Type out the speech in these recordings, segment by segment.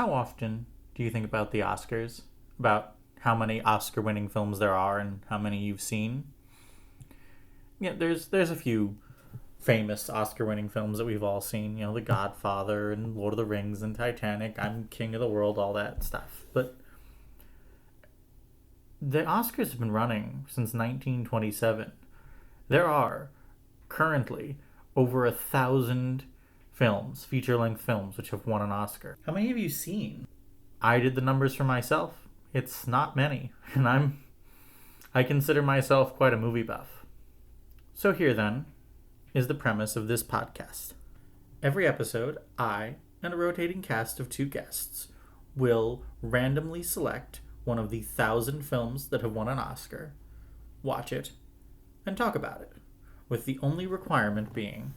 How often do you think about the Oscars? About how many Oscar-winning films there are and how many you've seen? Yeah, there's a few famous Oscar-winning films that we've all seen. You know, The Godfather and Lord of the Rings and Titanic. I'm King of the World, all that stuff. But the Oscars have been running since 1927. There are currently over 1,000 films, feature-length films, which have won an Oscar. How many have you seen? I did the numbers for myself. It's not many, and I consider myself quite a movie buff. So here then is the premise of this podcast. Every episode, I and a rotating cast of 2 guests will randomly select one of the 1,000 films that have won an Oscar, watch it, and talk about it, with the only requirement being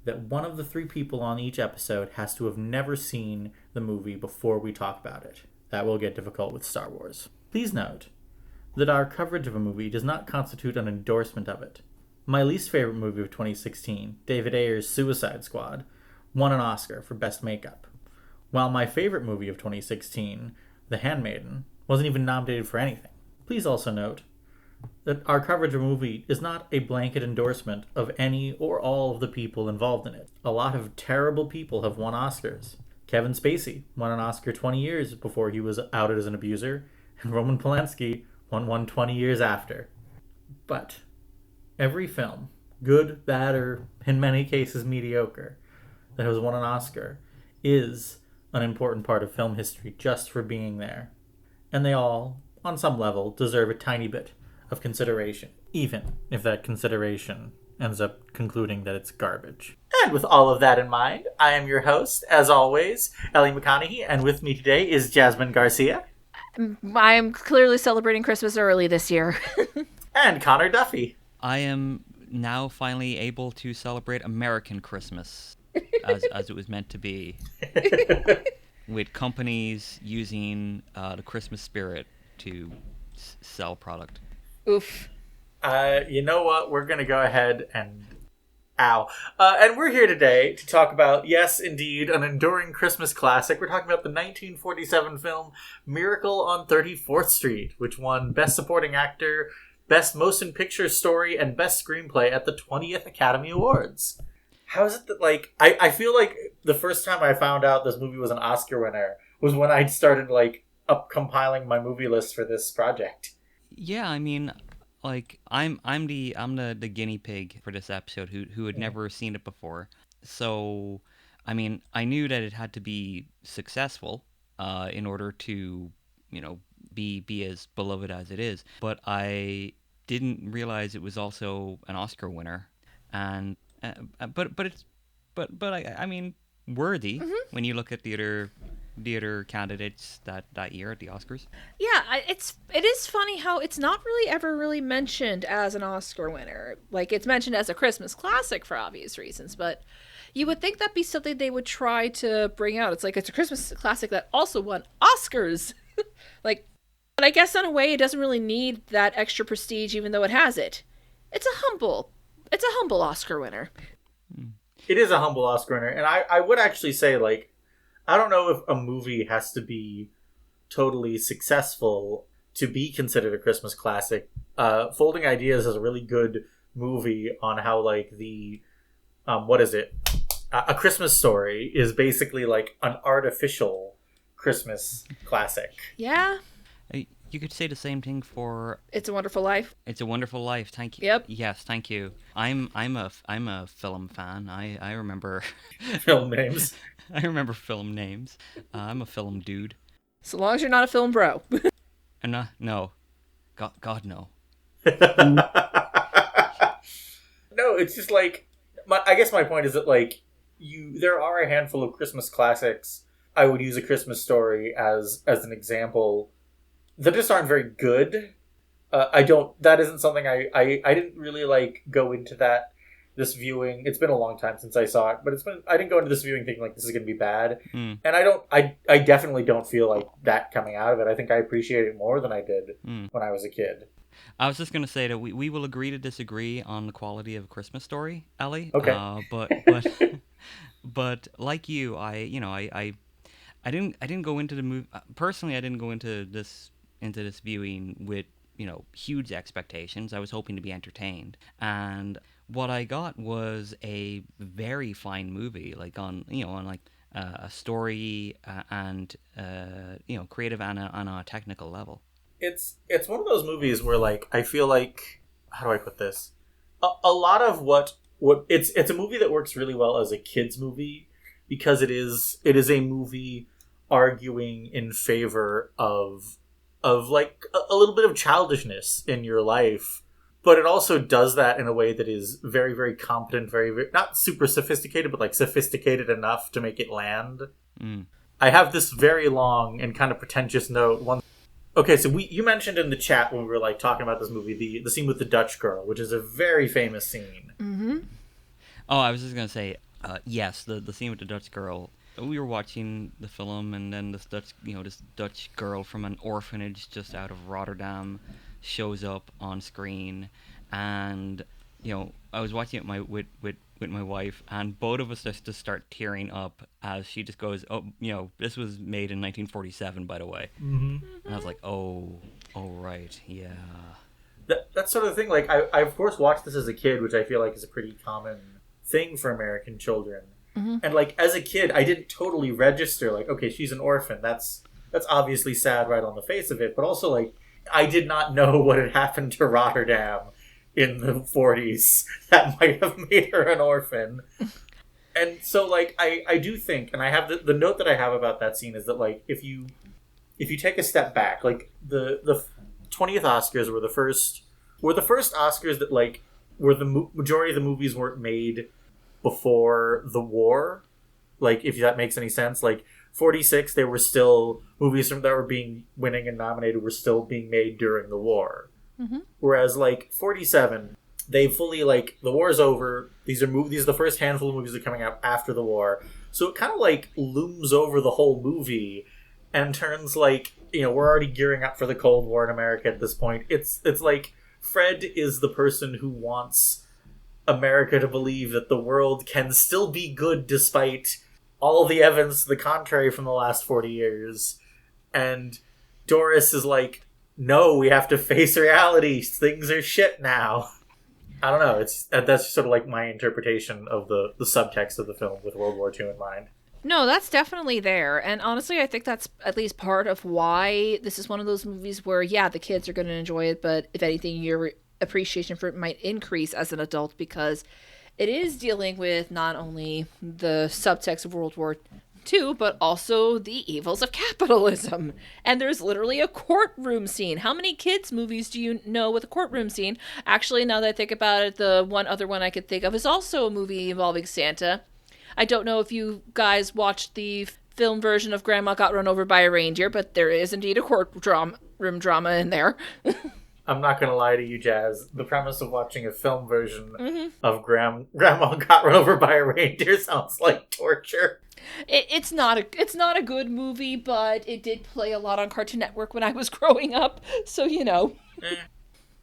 that one of the 3 people on each episode has to have never seen the movie before we talk about it. That will get difficult with Star Wars. Please note that our coverage of a movie does not constitute an endorsement of it. My least favorite movie of 2016, David Ayer's Suicide Squad, won an Oscar for Best Makeup, while my favorite movie of 2016, The Handmaiden, wasn't even nominated for anything. Please also note that our coverage of a movie is not a blanket endorsement of any or all of the people involved in it. A lot of terrible people have won Oscars. Kevin Spacey won an Oscar 20 years before he was outed as an abuser, and Roman Polanski won one 20 years after. But every film, good, bad, or in many cases mediocre, that has won an Oscar is an important part of film history just for being there. And they all, on some level, deserve a tiny bit of consideration, even if that consideration ends up concluding that it's garbage. And with all of that in mind, I am your host, as always, Ellie McConaughey, and with me today is Jasmine Garcia. I am clearly celebrating Christmas early this year. And Connor Duffy. I am now finally able to celebrate American Christmas as it was meant to be, with companies using the Christmas spirit to sell product. Oof. You know what? We're going to go ahead and... and we're here today to talk about, yes, indeed, an enduring Christmas classic. We're talking about the 1947 film Miracle on 34th Street, which won Best Supporting Actor, Best Motion Picture Story, and Best Screenplay at the 20th Academy Awards. How is it that, like... I feel like the first time I found out this movie was an Oscar winner was when I started, like, compiling my movie list for this project. Yeah, I mean, like I'm the guinea pig for this episode who had never seen it before. So, I mean, I knew that it had to be successful in order to, be as beloved as it is. But I didn't realize it was also an Oscar winner, and I mean, worthy when you look at the other candidates that year at the Oscars. Yeah, it is funny how it's not really ever really mentioned as an Oscar winner. Like, it's mentioned as a Christmas classic for obvious reasons, but you would think that'd be something they would try to bring out. It's like it's a Christmas classic that also won Oscars. Like, but I guess in a way it doesn't really need that extra prestige even though it has it. It's a humble Oscar winner. It is a humble Oscar winner, and I would actually say, like, I don't know if a movie has to be totally successful to be considered a Christmas classic. Folding Ideas is a really good movie on how, like, the... what is it? A Christmas Story is basically, like, an artificial Christmas classic. Yeah. You could say the same thing for It's a Wonderful Life. It's a Wonderful Life. Thank you. Yep. Yes, thank you. I'm a film fan. I remember Film names. I remember film names. I'm a film dude. So long as you're not a film bro. And no. God no. No, it's just like... I guess my point is that, like, there are a handful of Christmas classics. I would use A Christmas Story as an example. That just aren't very good. That isn't something I didn't really, like, go into this viewing. It's been a long time since I saw it, but I didn't go into this viewing thinking, like, this is going to be bad. And I definitely don't feel like that coming out of it. I think I appreciate it more than I did when I was a kid. I was just going to say that we will agree to disagree on the quality of A Christmas Story, Ellie. Okay. But like you, I I didn't go into the movie personally. I didn't go into this viewing with huge expectations. I was hoping to be entertained, and what I got was a very fine movie, like on like a story and creative and on a technical level. It's one of those movies where like I feel like, how do I put this? A lot of what it's a movie that works really well as a kids movie because it is a movie arguing in favor of like a little bit of childishness in your life, but it also does that in a way that is very, very competent, very, very not super sophisticated, but like sophisticated enough to make it land. Mm. I have this very long and kind of pretentious note. Okay, so you mentioned in the chat when we were like talking about this movie the scene with the Dutch girl, which is a very famous scene. Mm-hmm. Oh, I was just gonna say, yes, the scene with the Dutch girl. We were watching the film, and then this Dutch girl from an orphanage just out of Rotterdam shows up on screen, and I was watching it with my wife, and both of us just start tearing up as she just goes, "Oh, this was made in 1947, by the way." Mm-hmm. And I was like, "Oh, right, yeah." That sort of thing. Like I of course watched this as a kid, which I feel like is a pretty common thing for American children. Mm-hmm. And like as a kid, I didn't totally register like, okay, she's an orphan. That's obviously sad right on the face of it, but also like I did not know what had happened to Rotterdam in the 40s that might have made her an orphan. And so like I do think, and I have the note that I have about that scene is that like if you take a step back, like the 20th Oscars were the first Oscars that like where the majority of the movies weren't made before the war. Like if that makes any sense, like 46 they were still movies that were being winning and nominated were still being made during the war. Mm-hmm. Whereas like 47 they fully like the war's over, these are the first handful of movies that are coming out after the war, so it kind of like looms over the whole movie and turns like we're already gearing up for the Cold War in America at this point. It's like Fred is the person who wants America to believe that the world can still be good despite all the evidence to the contrary from the last 40 years. And Doris is like, no, we have to face reality. Things are shit now. I don't know. That's sort of like my interpretation of the subtext of the film with World War II in mind. No, that's definitely there. And honestly, I think that's at least part of why this is one of those movies where, yeah, the kids are going to enjoy it, but if anything, your appreciation for it might increase as an adult because it is dealing with not only the subtext of World War II, but also the evils of capitalism. And there's literally a courtroom scene. How many kids' movies do you know with a courtroom scene? Actually, now that I think about it, the one other one I could think of is also a movie involving Santa. I don't know if you guys watched the film version of Grandma Got Run Over by a Reindeer, but there is indeed a courtroom drama in there. I'm not going to lie to you, Jazz. The premise of watching a film version of Grandma Got Run Over by a Reindeer sounds like torture. It's not a good movie, but it did play a lot on Cartoon Network when I was growing up, so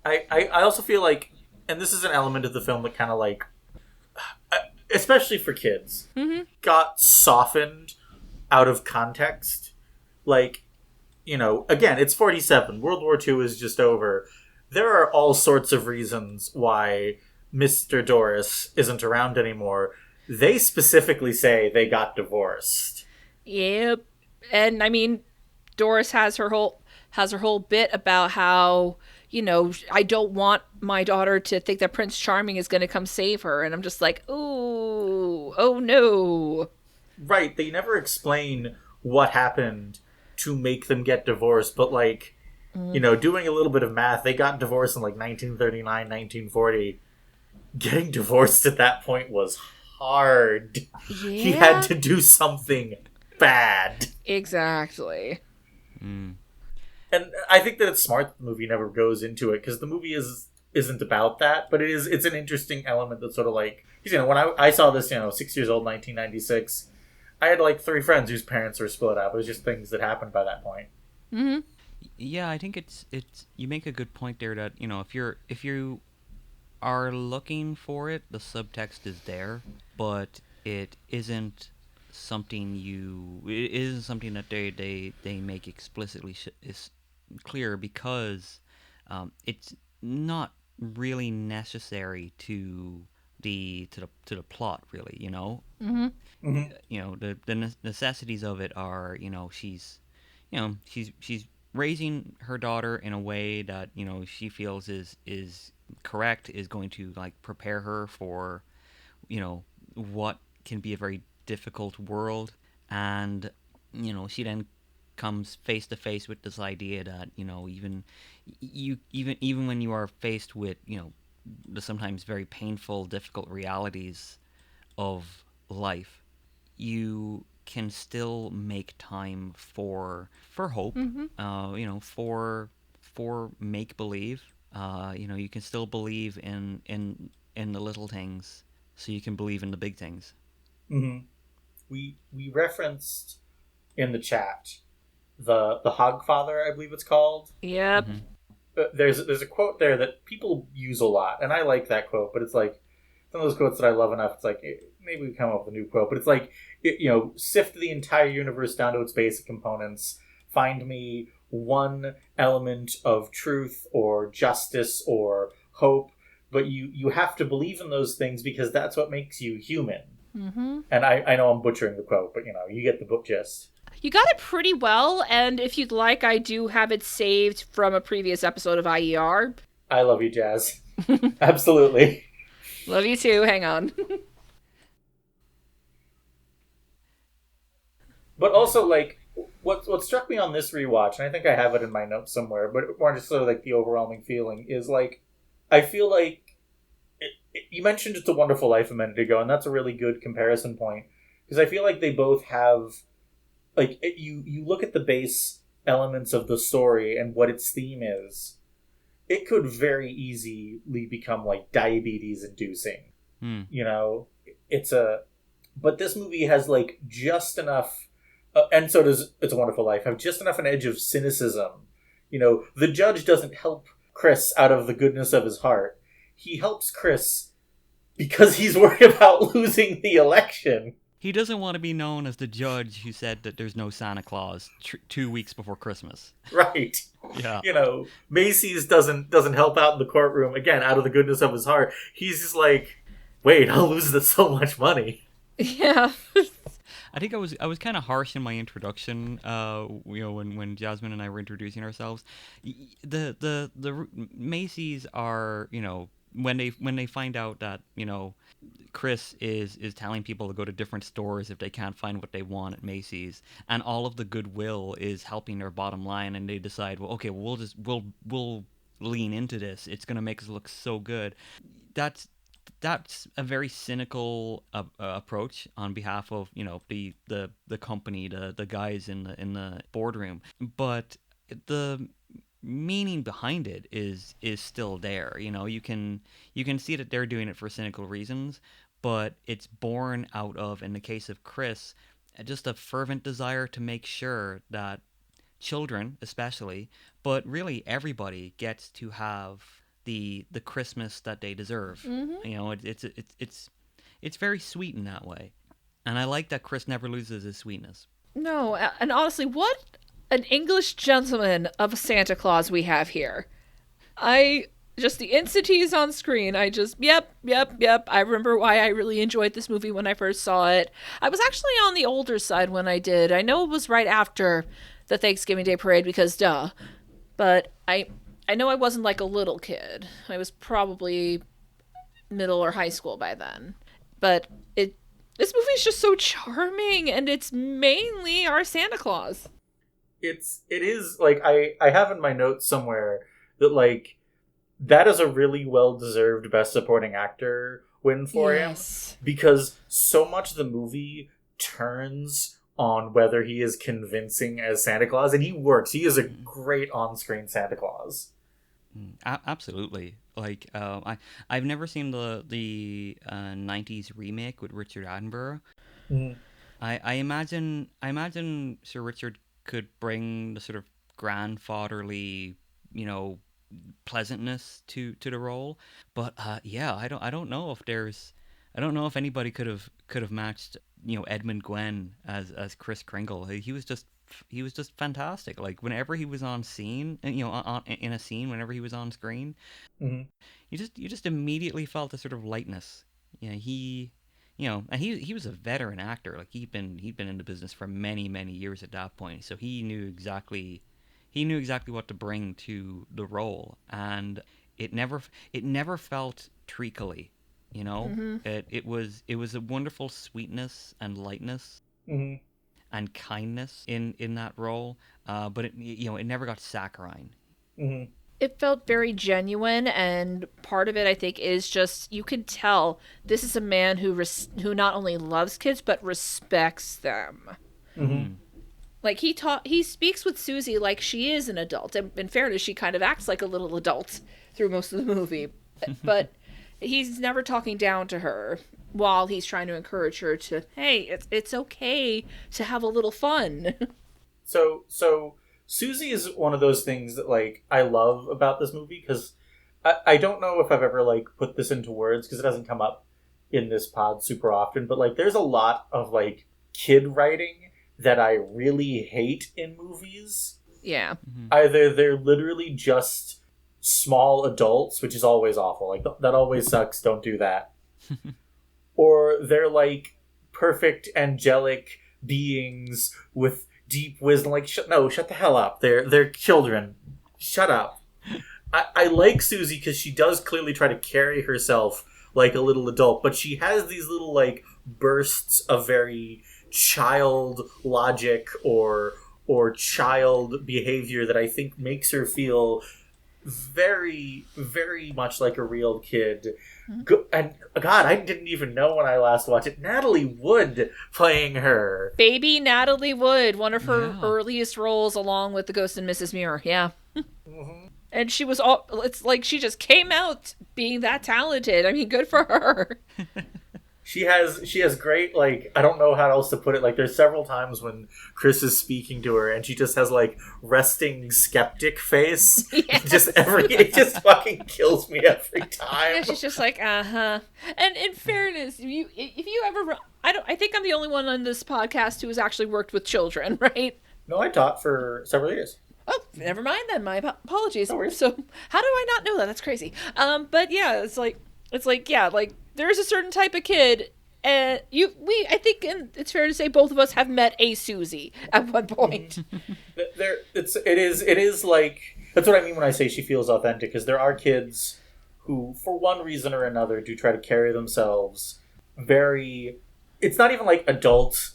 I also feel like, and this is an element of the film that kind of like, especially for kids, got softened out of context. Like, again, it's 47. World War II is just over. There are all sorts of reasons why Mr. Doris isn't around anymore. They specifically say they got divorced. Yep. And I mean, Doris has her whole bit about how, I don't want my daughter to think that Prince Charming is going to come save her. And I'm just like, oh no. Right. They never explain what happened to make them get divorced. But like, doing a little bit of math, they got divorced in like 1939, 1940. Getting divorced at that point was hard. Yeah. He had to do something bad. Exactly. And I think that it's smart that the movie never goes into it, because the movie isn't about that, but it's an interesting element that sort of like, because when I saw this 6 years old, 1996, I had like 3 friends whose parents were split up. It was just things that happened by that point. Mm-hmm. Yeah, I think it's you make a good point there that if you are looking for it, the subtext is there, but it isn't it isn't something that they make explicitly is clear, because it's not really necessary to the plot, really, you know. Mm-hmm. Hmm. You know, the necessities of it are, you know, she's raising her daughter in a way that, you know, she feels is correct, is going to like prepare her for, you know, what can be a very difficult world. And, you know, she then comes face to face with this idea that, you know, even when you are faced with, you know, the sometimes very painful, difficult realities of life, you can still make time for hope. Mm-hmm. You know, for make believe. You know, you can still believe in the little things, so you can believe in the big things. Hmm. We referenced in the chat the Hogfather, I believe it's called. Yep. Mm-hmm. There's a quote there that people use a lot, and I like that quote. But it's like some of those quotes that I love enough. It's like maybe we come up with a new quote, but it's like sift the entire universe down to its basic components. Find me one element of truth or justice or hope, but you have to believe in those things because that's what makes you human. Mm-hmm. And I know I'm butchering the quote, but you get the book gist. You got it pretty well, and if you'd like, I do have it saved from a previous episode of IER. I love you, Jazz. Absolutely. Love you too. Hang on. But also, like, what struck me on this rewatch, and I think I have it in my notes somewhere, but more just sort of like the overwhelming feeling is like, I feel like you mentioned It's a Wonderful Life a minute ago, and that's a really good comparison point because I feel like they both have you look at the base elements of the story and what its theme is, it could very easily become like diabetes inducing. Hmm. You know, it's a but this movie has like just enough, and so does It's a Wonderful Life, have just enough an edge of cynicism. The judge doesn't help Chris out of the goodness of his heart. He helps Chris because he's worried about losing the election. He doesn't want to be known as the judge who said that there's no Santa Claus 2 weeks before Christmas. Right. Yeah. Macy's doesn't help out in the courtroom again out of the goodness of his heart. He's just like, wait, I'll lose so much money. Yeah. I think I was kind of harsh in my introduction. When Jasmine and I were introducing ourselves, the Macy's are, you know, when they find out that, you know, Chris is telling people to go to different stores if they can't find what they want at Macy's, and all of the goodwill is helping their bottom line, and they decide, well, okay, well, we'll lean into this. It's gonna make us look so good. That's that's a very cynical approach on behalf of, you know, the company, the guys in the boardroom. But the meaning behind it is still there. You know, you can see that they're doing it for cynical reasons, but it's born out of, in the case of Chris, just a fervent desire to make sure that children, especially, but really everybody, gets to have the Christmas that they deserve. Mm-hmm. You know, it's very sweet in that way, and I like that Chris never loses his sweetness. No, and honestly, what an English gentleman of a Santa Claus we have here. I just the instant he's on screen, I just yep. I remember why I really enjoyed this movie when I first saw it. I was actually on the older side when I did. I know it was right after the Thanksgiving Day parade because duh. But I know I wasn't like a little kid. I was probably middle or high school by then. But this movie is just so charming, and it's mainly our Santa Claus. It is like I have in my notes somewhere that like that is a really well deserved Best Supporting Actor win for him because so much of the movie turns on whether he is convincing as Santa Claus, and he works. He is a great on-screen Santa Claus. Absolutely. Like, I've never seen the '90s remake with Richard Attenborough. Mhm. I imagine Sir Richard could bring the sort of grandfatherly, you know, pleasantness to the role. But yeah, I don't know if anybody could have matched Edmund Gwenn as Kris Kringle. He was just fantastic. Like whenever he was on scene, in a scene, whenever he was on screen, Hmm. you just immediately felt a sort of lightness. And he was a veteran actor. Like he'd been in the business for many years at that point, so he knew exactly what to bring to the role, and it never felt treacly. It was a wonderful sweetness and lightness Hmm. and kindness in that role, but it never got saccharine. Hmm. It felt very genuine, and part of it I think is just you can tell this is a man who not only loves kids but respects them. Hmm. Like he speaks with Susie like she is an adult, and in fairness she kind of acts like a little adult through most of the movie, but he's never talking down to her while he's trying to encourage her to, hey, it's okay to have a little fun. So Susie is one of those things that like I love about this movie because I don't know if I've ever like put this into words because it doesn't come up in this pod super often, but like there's a lot of like kid writing that I really hate in movies. Yeah. Either they're literally just small adults, which is always awful. Like that always sucks. Don't do that. Or they're like perfect angelic beings with deep wisdom. Like shut the hell up. They're children. Shut up. I like Susie because she does clearly try to carry herself like a little adult, but she has these little like bursts of very child logic or child behavior that I think makes her feel very much like a real kid. And God, I didn't even know when I last watched it. Natalie Wood playing her. Baby Natalie Wood, one of her earliest roles along with the Ghost and Mrs. Muir. Yeah. Mm-hmm. And she was it's like she just came out being that talented. I mean, good for her. She has great, like, I don't know how else to put it. Like, there's several times when Chris is speaking to her and she just has like resting skeptic face. Yes. It just fucking kills me every time. Yeah, she's just like, uh-huh. And in fairness, if you ever, I think I'm the only one on this podcast who has actually worked with children, right? No, I taught for several years. Oh, never mind then. My apologies. No worries. So, how do I not know that? That's crazy. But yeah, it's like yeah, like there's a certain type of kid, and I think it's fair to say both of us have met a Susie at one point. It is like, that's what I mean when I say she feels authentic, because there are kids who, for one reason or another, do try to carry themselves very. It's not even like adult.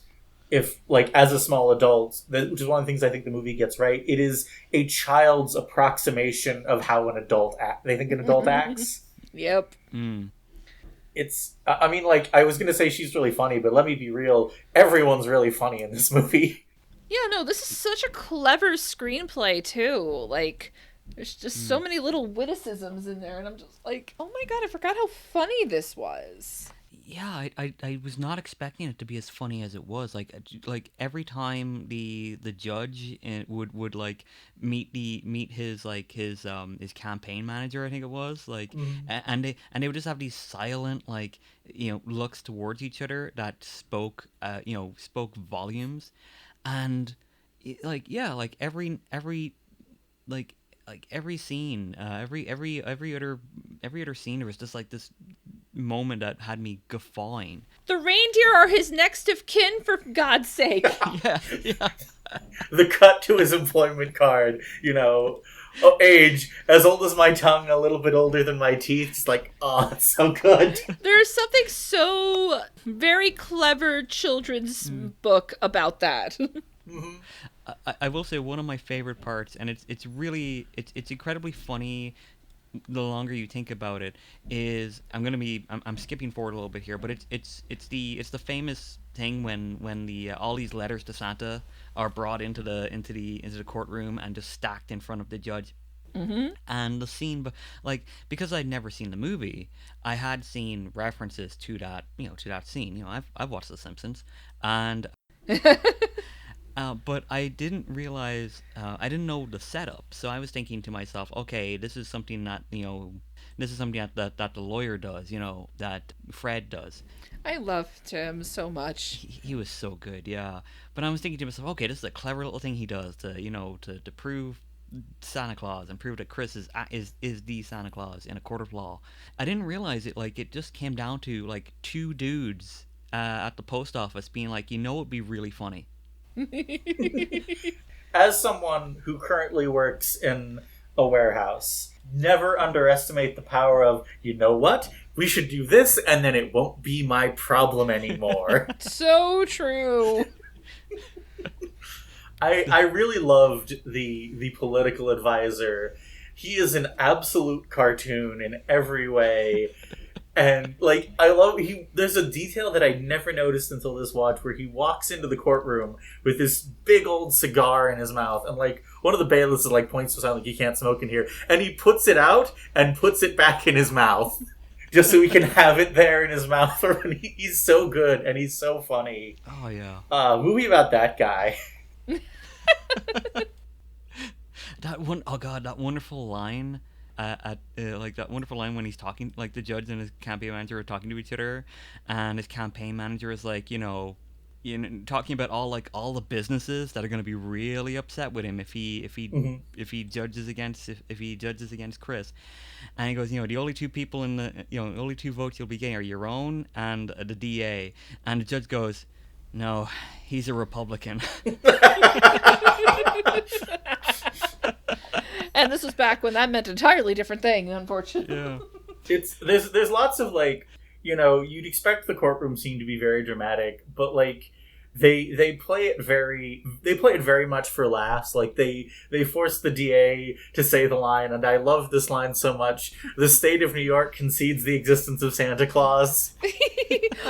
If, like, as a small adult, which is one of the things I think the movie gets right, it is a child's approximation of how an adult they think an adult acts. Yep. It's, I mean, like, I was going to say she's really funny, but let me be real, everyone's really funny in this movie. Yeah, no, this is such a clever screenplay, too. Like, there's just so many little witticisms in there, and I'm just like, oh my God, I forgot how funny this was. Yeah, I was not expecting it to be as funny as it was. Like every time the judge would like meet his campaign manager, I think it was, like, and they would just have these silent, like, looks towards each other that spoke volumes. And like every every scene, every other scene, there was just like this moment that had me guffawing. The reindeer are his next of kin, for God's sake. Yeah. The cut to his employment card, age as old as my tongue, a little bit older than my teeth. It's like, oh, it's so good. There's something so very clever children's book about that. Mm-hmm. I will say one of my favorite parts, and it's incredibly funny the longer you think about it, is I'm skipping forward a little bit here, but it's the famous thing when the all these letters to Santa are brought into the courtroom and just stacked in front of the judge. Mm-hmm. And the scene, but like, because I'd never seen the movie, I had seen references to that scene. I've watched The Simpsons, and But I didn't realize, I didn't know the setup. So I was thinking to myself, okay, this is something that, this is something that the lawyer does, that Fred does. I loved him so much. He was so good, yeah. But I was thinking to myself, okay, this is a clever little thing he does to, to prove Santa Claus and prove that Chris is the Santa Claus in a court of law. I didn't realize it. Like, it just came down to like two dudes at the post office being like, it'd be really funny. As someone who currently works in a warehouse, never underestimate the power of, you know what? We should do this, and then it won't be my problem anymore. So true. I really loved the political advisor. He is an absolute cartoon in every way. And, like, I love, there's a detail that I never noticed until this watch where he walks into the courtroom with this big old cigar in his mouth, and, like, one of the bailiffs is, like, points to something like, you can't smoke in here, and he puts it out and puts it back in his mouth, just so he can have it there in his mouth. He's so good, and he's so funny. Oh, yeah. Movie about that guy. That one, oh god, that wonderful line like that wonderful line when he's talking, like the judge and his campaign manager are talking to each other, and his campaign manager is like, talking about all the businesses that are going to be really upset with him if he judges against Chris, and he goes, the only two people in the the only two votes you'll be getting are your own and the DA, and the judge goes, no, he's a Republican. And this was back when that meant an entirely different thing, unfortunately. Yeah. There's lots of, like, you'd expect the courtroom scene to be very dramatic, but, like, they play it very much for laughs. Like, they force the DA to say the line, and I love this line so much. The state of New York concedes the existence of Santa Claus.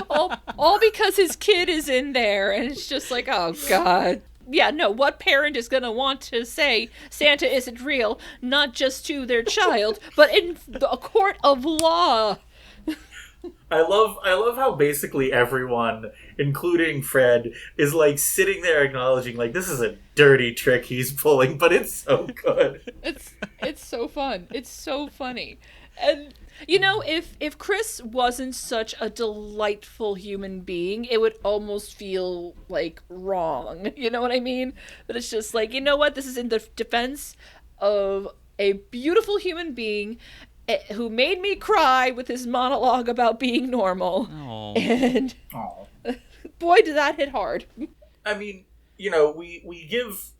all because his kid is in there, and it's just like, oh god. Yeah, no, what parent is going to want to say Santa isn't real, not just to their child, but in a court of law? I love how basically everyone, including Fred, is, like, sitting there acknowledging, like, this is a dirty trick he's pulling, but it's so good. It's so fun. It's so funny. And if Chris wasn't such a delightful human being, it would almost feel, like, wrong. You know what I mean? But it's just like, you know what? This is in the defense of a beautiful human being who made me cry with his monologue about being normal. Aww. And boy, did that hit hard. I mean, we give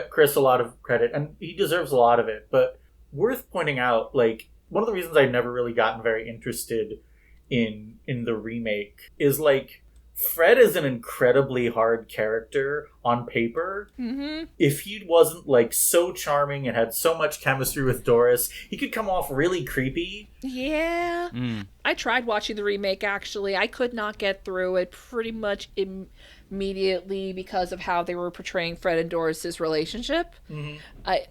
Chris a lot of credit, and he deserves a lot of it, but worth pointing out, like, one of the reasons I've never really gotten very interested in the remake is, like, Fred is an incredibly hard character on paper. Mm-hmm. If he wasn't, like, so charming and had so much chemistry with Doris, he could come off really creepy. Yeah. I tried watching the remake, actually. I could not get through it pretty much immediately because of how they were portraying Fred and Doris's relationship. Mm-hmm.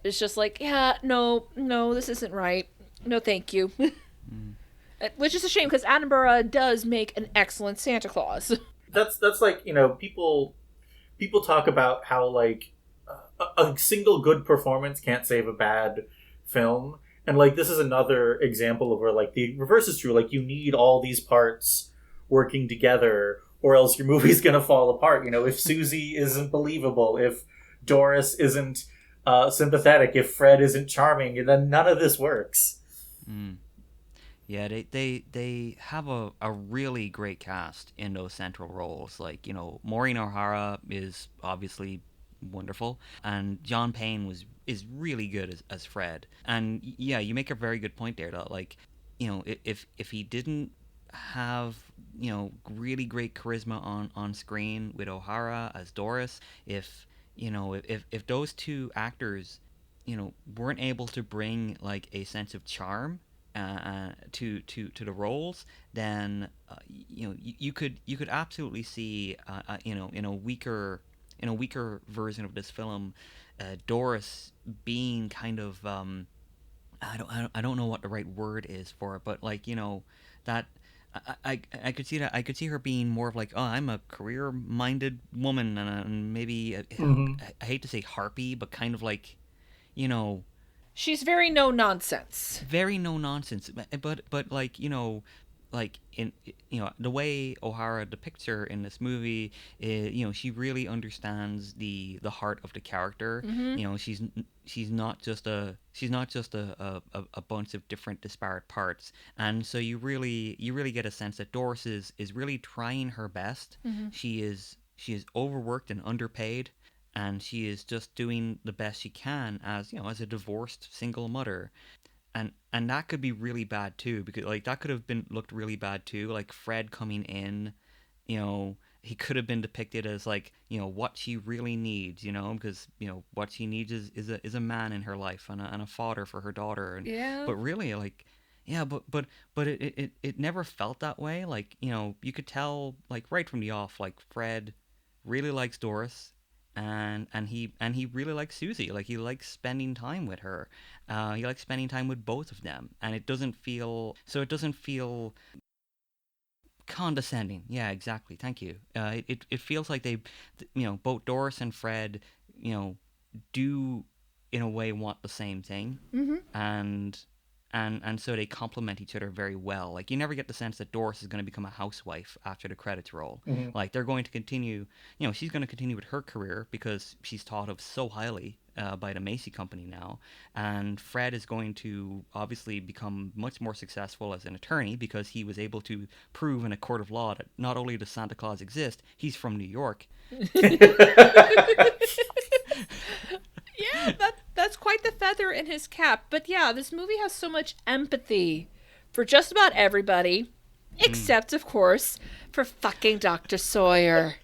It's just like, yeah, no, this isn't right. No, thank you. Which is a shame, because Attenborough does make an excellent Santa Claus. That's like, people talk about how, like, a single good performance can't save a bad film. And, like, this is another example of where, like, the reverse is true. Like, you need all these parts working together, or else your movie's gonna fall apart. If Susie isn't believable, if Doris isn't sympathetic, if Fred isn't charming, then none of this works. Yeah, they have a really great cast in those central roles. Like, Maureen O'Hara is obviously wonderful, and John Payne is really good as Fred. And yeah, you make a very good point there that, like, if he didn't have really great charisma on screen with O'Hara as Doris, if those two actors weren't able to bring, like, a sense of charm to the roles, then you could absolutely see in a weaker version of this film, Doris being kind of I don't know what the right word is for it, but, like, that I could see that. I could see her being more of like, oh, I'm a career-minded woman, and maybe Mm-hmm. I hate to say harpy, but kind of like, you know, She's very no nonsense. very no nonsense. But like, like in the way O'Hara depicts her in this movie, she really understands the heart of the character. Mm-hmm. She's not just a bunch of different disparate parts, and so you really get a sense that Doris is really trying her best. Mm-hmm. She is overworked and underpaid, and she is just doing the best she can as a divorced single mother. And that could be really bad too, because like that could have been looked really bad too, like Fred coming in. He could have been depicted as like, what she really needs, because what she needs is a man in her life, and a father for her daughter. And Yeah. but really, like, yeah, but it never felt that way. Like, you could tell, like, right from the off, like, Fred really likes Doris, and he really likes Susie. Like, he likes spending time with her. He likes spending time with both of them, and it doesn't feel condescending. Yeah, exactly. Thank you. It feels like they, both Doris and Fred, you know, do in a way want the same thing, Mm-hmm. and and so they complement each other very well. Like, you never get the sense that Doris is going to become a housewife after the credits roll. Mm-hmm. Like, they're going to continue. She's going to continue with her career because she's thought of so highly by the Macy Company now, and Fred is going to obviously become much more successful as an attorney because he was able to prove in a court of law that not only does Santa Claus exist, he's from New York. Yeah, that's quite the feather in his cap. But yeah, this movie has so much empathy for just about everybody, except, of course, for fucking Dr. Sawyer.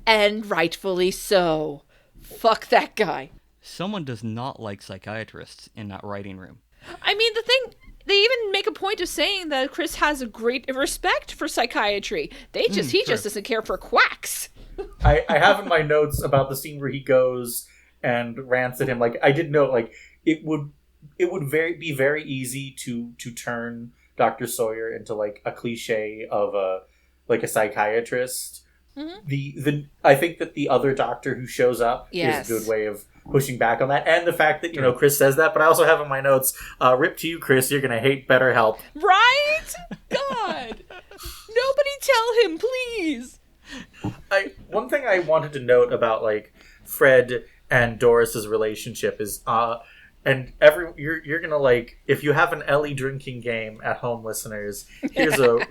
And rightfully so. Fuck that guy. Someone does not like psychiatrists in that writing room. I mean, the thing, they even make a point of saying that Chris has a great respect for psychiatry. He Sure. just doesn't care for quacks. I have in my notes about the scene where he goes and rants at him. Like, I did note, like, it would be very easy to turn Dr. Sawyer into like a cliche of a psychiatrist. Mm-hmm. The I think that the other doctor who shows up Yes. is a good way of pushing back on that, and the fact that Chris says that. But I also have in my notes, rip to you, Chris. You're gonna hate BetterHelp. Right? God. Nobody tell him, please. One thing I wanted to note about like Fred and Doris's relationship is you're gonna like, if you have an Ellie drinking game at home, listeners, here's a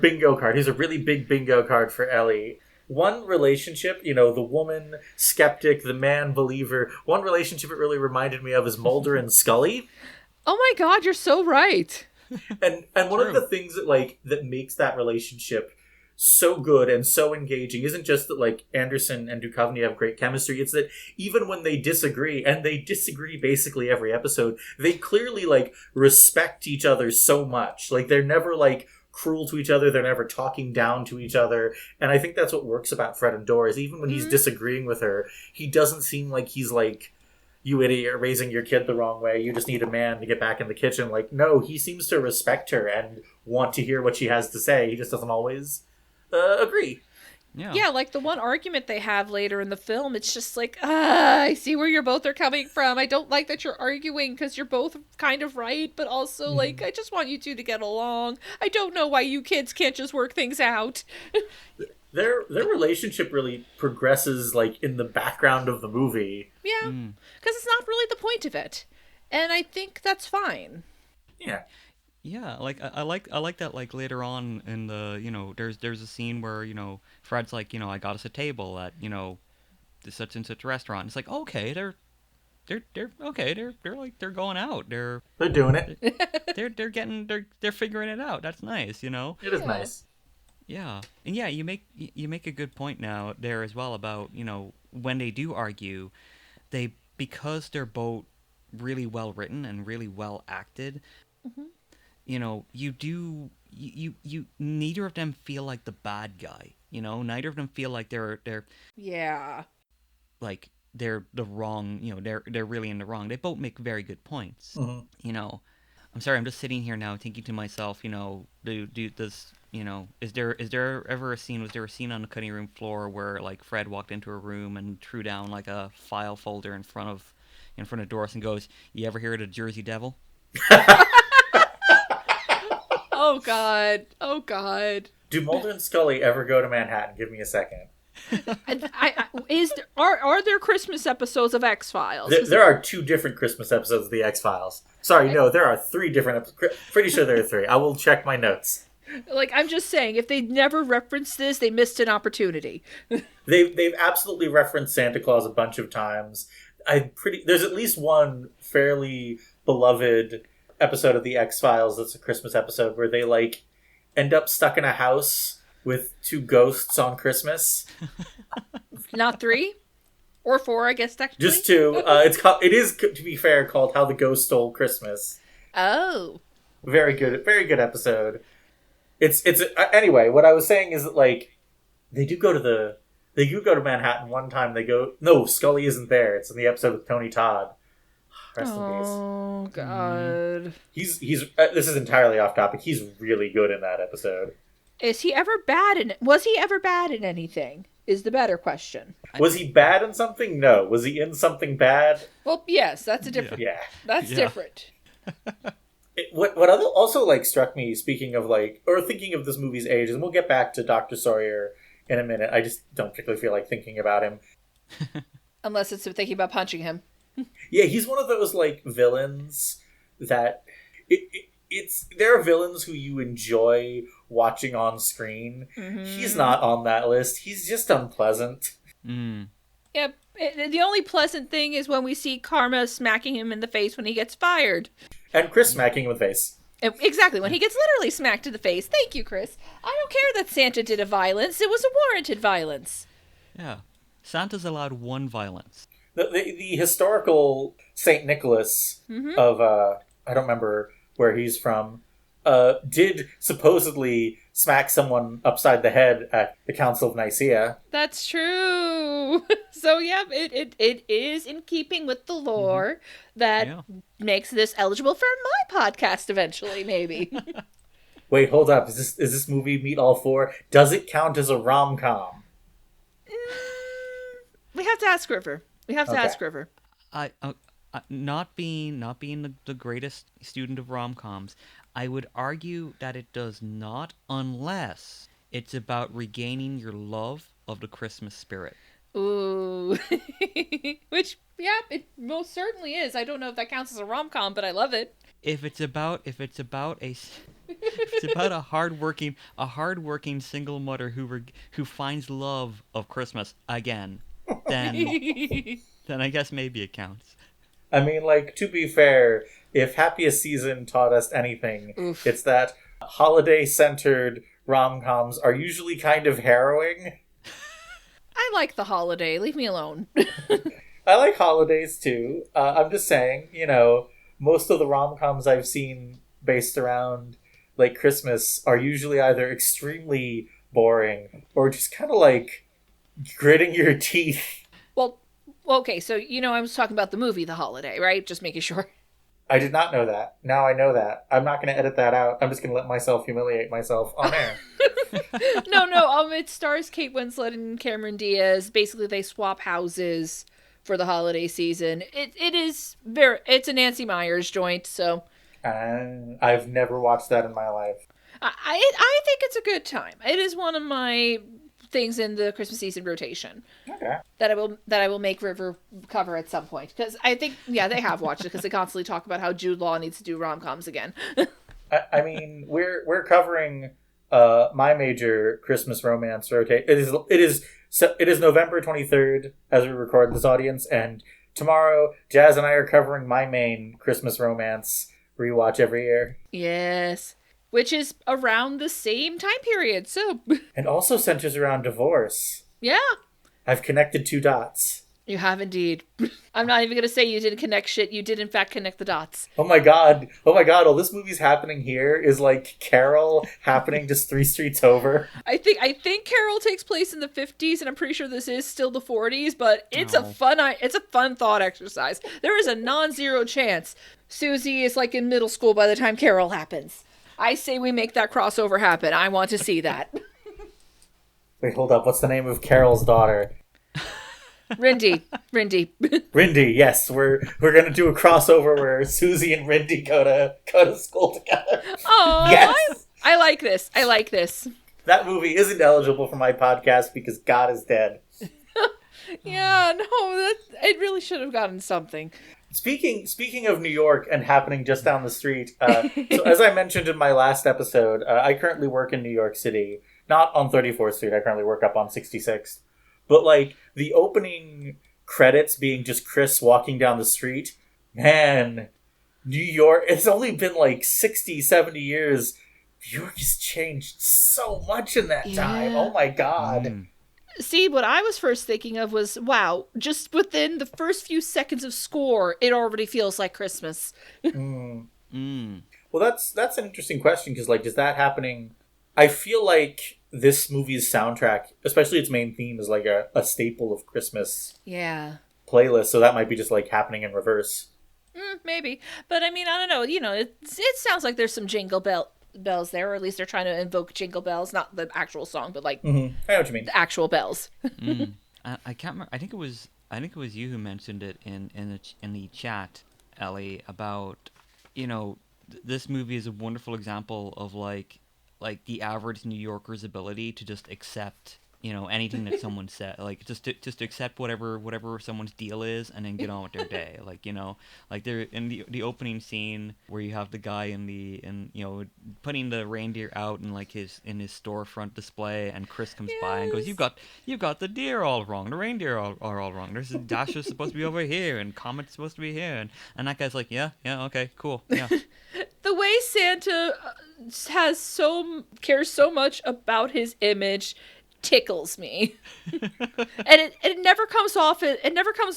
bingo card. Here's a really big bingo card for Ellie. One relationship, the woman skeptic, the man believer. One relationship it really reminded me of is Mulder and Scully. Oh my God, you're so right. And one of the things that makes that relationship so good and so engaging isn't just that like Anderson and Duchovny have great chemistry. It's that even when they disagree, and they disagree basically every episode, they clearly like respect each other so much. Like, they're never like cruel to each other. They're never talking down to each other. And I think that's what works about Fred and Doris. Even when he's disagreeing with her, he doesn't seem like he's like, you idiot, you're raising your kid the wrong way. You just need a man to get back in the kitchen. Like, no, he seems to respect her and want to hear what she has to say. He just doesn't always agree. Yeah, like the one argument they have later in the film, it's just like, I see where you're both are coming from. I don't like that you're arguing because you're both kind of right, but also, like, I just want you two to get along. I don't know why you kids can't just work things out. Their relationship really progresses like in the background of the movie. Yeah, because it's not really the point of it. And I think that's fine. Yeah. Yeah, like I like that. Like, later on in the, there's a scene where Fred's like, I got us a table at this such and such restaurant. It's like, okay, they're okay, they're like, they're going out, they're doing it. they're figuring it out. That's nice, It is nice. Yeah, and yeah, you make a good point now there as well about when they do argue, because they're both really well written and really well acted. Mm-hmm. You neither of them feel like the bad guy. Neither of them feel like they're Yeah. like they're the wrong. They're really in the wrong. They both make very good points. Mm-hmm. I'm sorry, I'm just sitting here now thinking to myself, does is there ever a scene? Was there a scene on the cutting room floor where like Fred walked into a room and threw down like a file folder in front of Doris and goes, "You ever hear of the Jersey Devil?" Oh God! Oh God! Do Mulder and Scully ever go to Manhattan? Give me a second. Are there Christmas episodes of X-Files? There are 2 different Christmas episodes of the X-Files. Sorry, no, there are 3 different. Pretty sure there are 3. I will check my notes. Like, I'm just saying, if they never referenced this, they missed an opportunity. They've absolutely referenced Santa Claus a bunch of times. There's at least one fairly beloved episode of the X-Files that's a Christmas episode where they like end up stuck in a house with 2 ghosts on Christmas. Not 3 or 4, I guess technically. Just 2. It is, to be fair, called "How the Ghost Stole Christmas." Oh, very good episode. Anyway. What I was saying is that like they do go to Manhattan one time. No, Scully isn't there. It's in the episode with Tony Todd. Rest in peace. Oh God. He's this is entirely off topic. He's really good in that episode. Was he ever bad in anything? Is the better question. Was he bad in something? No. Was he in something bad? Well, yes, that's a different. Yeah. That's different. What also like struck me, speaking of like, or thinking of this movie's age, and we'll get back to Dr. Sawyer in a minute. I just don't particularly feel like thinking about him. Unless it's thinking about punching him. Yeah, he's one of those like villains that there are villains who you enjoy watching on screen. Mm-hmm. He's not on that list. He's just unpleasant. Mm. Yep. The only pleasant thing is when we see Karma smacking him in the face when he gets fired. And Chris smacking him in the face. Exactly, when he gets literally smacked in the face. Thank you, Chris. I don't care that Santa did a violence. It was a warranted violence. Yeah. Santa's allowed one violence. The historical St. Nicholas of, I don't remember where he's from, did supposedly smack someone upside the head at the Council of Nicaea. That's true. So, yeah, it is in keeping with the lore that makes this eligible for my podcast eventually, maybe. Wait, hold up. Is this movie meet all 4? Does it count as a rom-com? We have to ask River. Ask River. Not being the greatest student of rom-coms, I would argue that it does not, unless it's about regaining your love of the Christmas spirit. Ooh. Which, yeah, it most certainly is. I don't know if that counts as a rom-com, but I love it. If it's about a hardworking single mother who finds love of Christmas again, then I guess maybe it counts. I mean, like, to be fair, if Happiest Season taught us anything, it's that holiday-centered rom-coms are usually kind of harrowing. I like The Holiday. Leave me alone. I like holidays, too. I'm just saying, most of the rom-coms I've seen based around, like, Christmas are usually either extremely boring or just kind of, like, gritting your teeth. Well, okay, so, I was talking about the movie The Holiday, right? Just making sure. I did not know that. Now I know that. I'm not going to edit that out. I'm just going to let myself humiliate myself on air. No. It stars Kate Winslet and Cameron Diaz. Basically, they swap houses for the holiday season. It's a Nancy Meyers joint, so. I've never watched that in my life. I think it's a good time. It is one of my things in the Christmas season rotation. Okay. That I will make River cover at some point, because I think they have watched it, because they constantly talk about how Jude Law needs to do rom-coms again. I mean, we're covering my major Christmas romance rotate. It is November 23rd as we record this, audience, and tomorrow Jazz and I are covering my main Christmas romance rewatch every year. Yes. Which is around the same time period, so. And also centers around divorce. Yeah. I've connected 2 dots. You have indeed. I'm not even going to say you didn't connect shit. You did, in fact, connect the dots. Oh my god. All this movie's happening here is like Carol happening just 3 streets over. I think Carol takes place in the 50s, and I'm pretty sure this is still the 40s, but it's a fun thought exercise. There is a non-zero chance Susie is like in middle school by the time Carol happens. I say we make that crossover happen. I want to see that. Wait, hold up. What's the name of Carol's daughter? Rindy. Rindy. Yes, we're gonna do a crossover where Susie and Rindy go to school together. Oh, yes. I like this. That movie isn't eligible for my podcast because God is dead. Yeah, no, it really should have gotten something. Speaking of New York and happening just down the street, so as I mentioned in my last episode, I currently work in New York City, not on 34th Street. I currently work up on 66th. But like the opening credits being just Chris walking down the street, man, New York, it's only been like 60, 70 years. New York has changed so much in that time. Oh my God. See, what I was first thinking of was, wow, just within the first few seconds of score, it already feels like Christmas. Well, that's an interesting question because, like, is that happening? I feel like this movie's soundtrack, especially its main theme, is like a staple of Christmas playlist. So that might be just like happening in reverse. Maybe, but I mean, I don't know. You know, it sounds like there's some jingle bells there, or at least they're trying to invoke jingle bells, not the actual song, but like I know what you mean. the actual bells. I can't remember. I think it was you who mentioned it in the chat, Ellie, about this movie is a wonderful example of like the average New Yorker's ability to just accept anything that someone said, like just to accept whatever someone's deal is and then get on with their day. Like they're in the opening scene where you have the guy in putting the reindeer out in like his storefront display, and Chris comes by and goes, you've got the deer all wrong, the reindeer are all wrong, there's Dasher's supposed to be over here and Comet's supposed to be here, and that guy's like, yeah, okay, cool, yeah. The way Santa cares so much about his image tickles me. And it never comes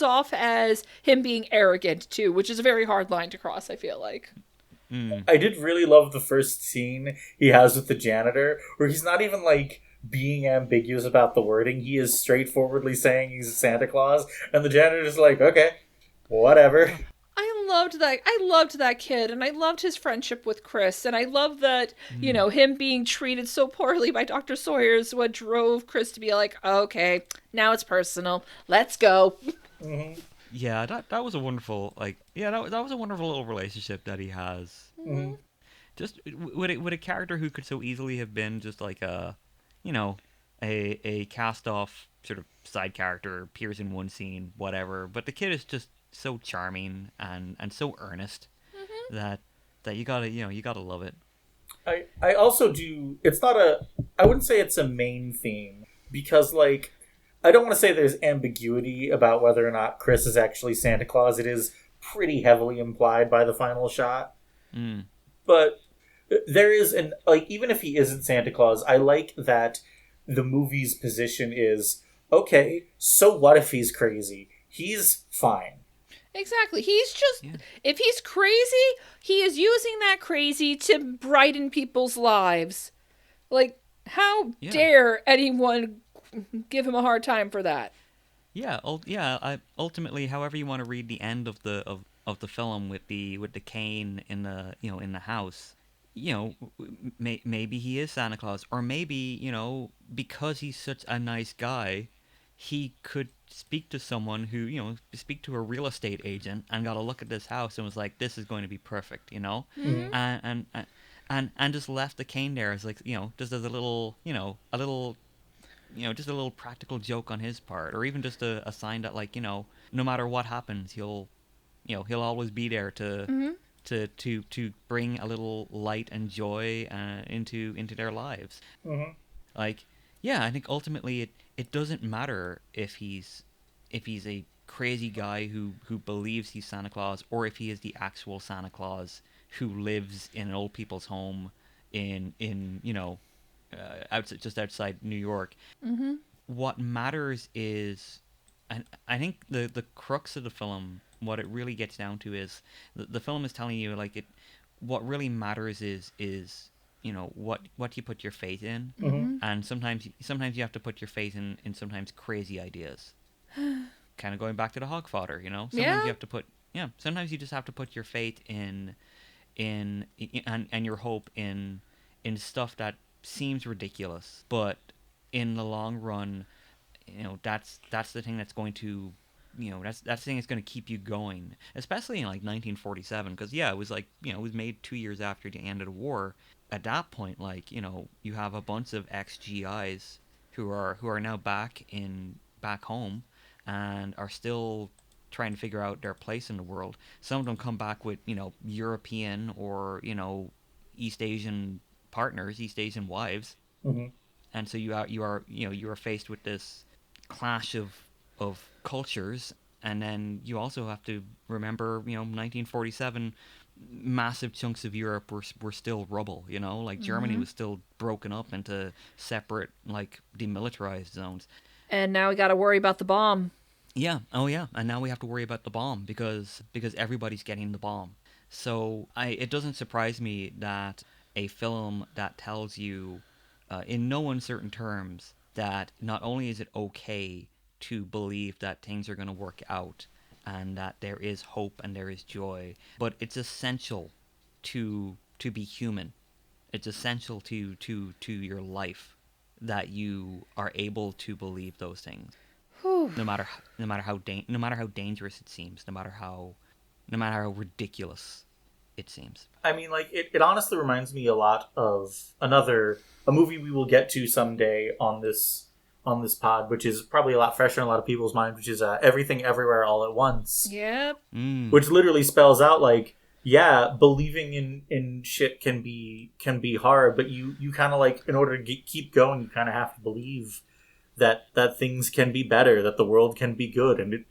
off as him being arrogant too, which is a very hard line to cross, I feel like. I did really love the first scene he has with the janitor, where he's not even like being ambiguous about the wording. He is straightforwardly saying he's Santa Claus, and the janitor's like, okay, whatever. I loved that kid, and I loved his friendship with Chris, and I love that, him being treated so poorly by Dr. Sawyer is what drove Chris to be like, okay, now it's personal. Let's go. Mm-hmm. Yeah, that was a wonderful, that was a wonderful little relationship that he has. Mm-hmm. Just with a character who could so easily have been just like a cast-off sort of side character, appears in one scene, whatever. But the kid is just so charming and so earnest that you gotta love it. I also do. It's not I wouldn't say it's a main theme because like I don't want to say there's ambiguity about whether or not Chris is actually Santa Claus. It is pretty heavily implied by the final shot. But there is even if he isn't Santa Claus, I like that the movie's position is, okay, so what if he's crazy? He's fine. Exactly. He's just, if he's crazy, he is using that crazy to brighten people's lives. Like, how dare anyone give him a hard time for that? Yeah, ultimately, however you want to read the end of the film with the cane in the house, maybe he is Santa Claus, or maybe because he's such a nice guy, he could speak to someone who, speak to a real estate agent and got a look at this house and was like, this is going to be perfect, Mm-hmm. and just left the cane there as like, just as a little just a little practical joke on his part, or even just a sign that like, no matter what happens, he'll always be there to bring a little light and joy into their lives. Like, I think ultimately it doesn't matter if he's a crazy guy who believes he's Santa Claus, or if he is the actual Santa Claus who lives in an old people's home in just outside New York. What matters is, and I think the crux of the film, what it really gets down to is the film is telling you like what really matters is what you put your faith in. And sometimes you have to put your faith in sometimes crazy ideas. Kind of going back to the hog fodder, sometimes you have to put Yeah, sometimes you just have to put your faith and your hope in stuff that seems ridiculous, but in the long run, that's the thing that's going to, that's the thing that's going to keep you going, especially in like 1947, because yeah, it was like, it was made 2 years after the end of the war. At that point, like, you have a bunch of ex-GIs who are now back home and are still trying to figure out their place in the world. Some of them come back with, European or, East Asian partners, East Asian wives, Hmm. and so you are faced with this clash of cultures, and then you also have to remember, 1947, massive chunks of Europe were still rubble, like Germany was still broken up into separate, like, demilitarized zones. And now we got to worry about the bomb. Yeah. Oh, yeah. And now we have to worry about the bomb because everybody's getting the bomb. So it doesn't surprise me that a film that tells you, in no uncertain terms, that not only is it okay to believe that things are going to work out and that there is hope and there is joy, but it's essential to be human. It's essential to your life that you are able to believe those things, Whew. no matter how dangerous it seems, no matter how ridiculous it seems. I mean, like, it honestly reminds me a lot of a movie we will get to someday on this pod, which is probably a lot fresher in a lot of people's minds, which is Everything Everywhere All at Once, Yep. which literally spells out, like, yeah, believing in shit can be hard, but you kind of, like, in order to keep going, you kind of have to believe that things can be better, that the world can be good, and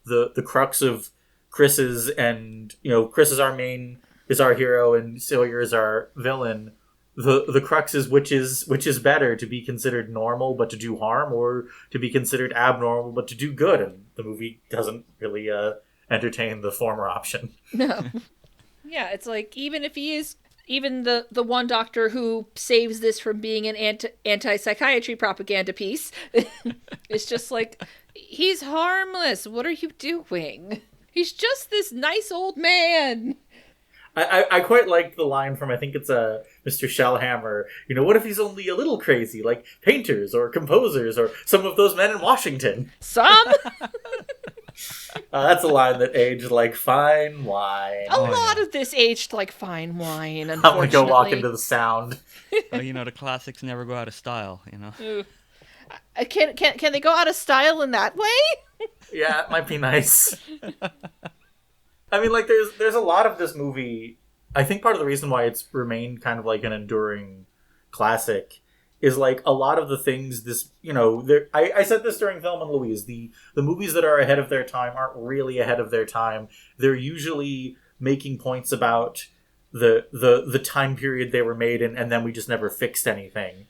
the crux of Chris's, and Chris is our hero and Sawyer is our villain. The crux is which is better, to be considered normal but to do harm, or to be considered abnormal but to do good, and the movie doesn't really entertain the former option. No. Yeah, it's like, even the one doctor who saves this from being an anti-psychiatry propaganda piece, it's just like, he's harmless. What are you doing? He's just this nice old man. I quite like the line from, I think it's Mr. Shellhammer. What if he's only a little crazy, like painters or composers or some of those men in Washington? Some? That's a line that aged like fine wine. A lot of this aged like fine wine, I'm gonna go walk unfortunately. into the sound. Well, the classics never go out of style. Ooh. Can they go out of style in that way? Yeah, it might be nice. I mean, like, there's a lot of this movie. I think part of the reason why it's remained kind of like an enduring classic is, like, a lot of the things I said this during Thelma and Louise. The movies that are ahead of their time aren't really ahead of their time. They're usually making points about the time period they were made in, and then we just never fixed anything.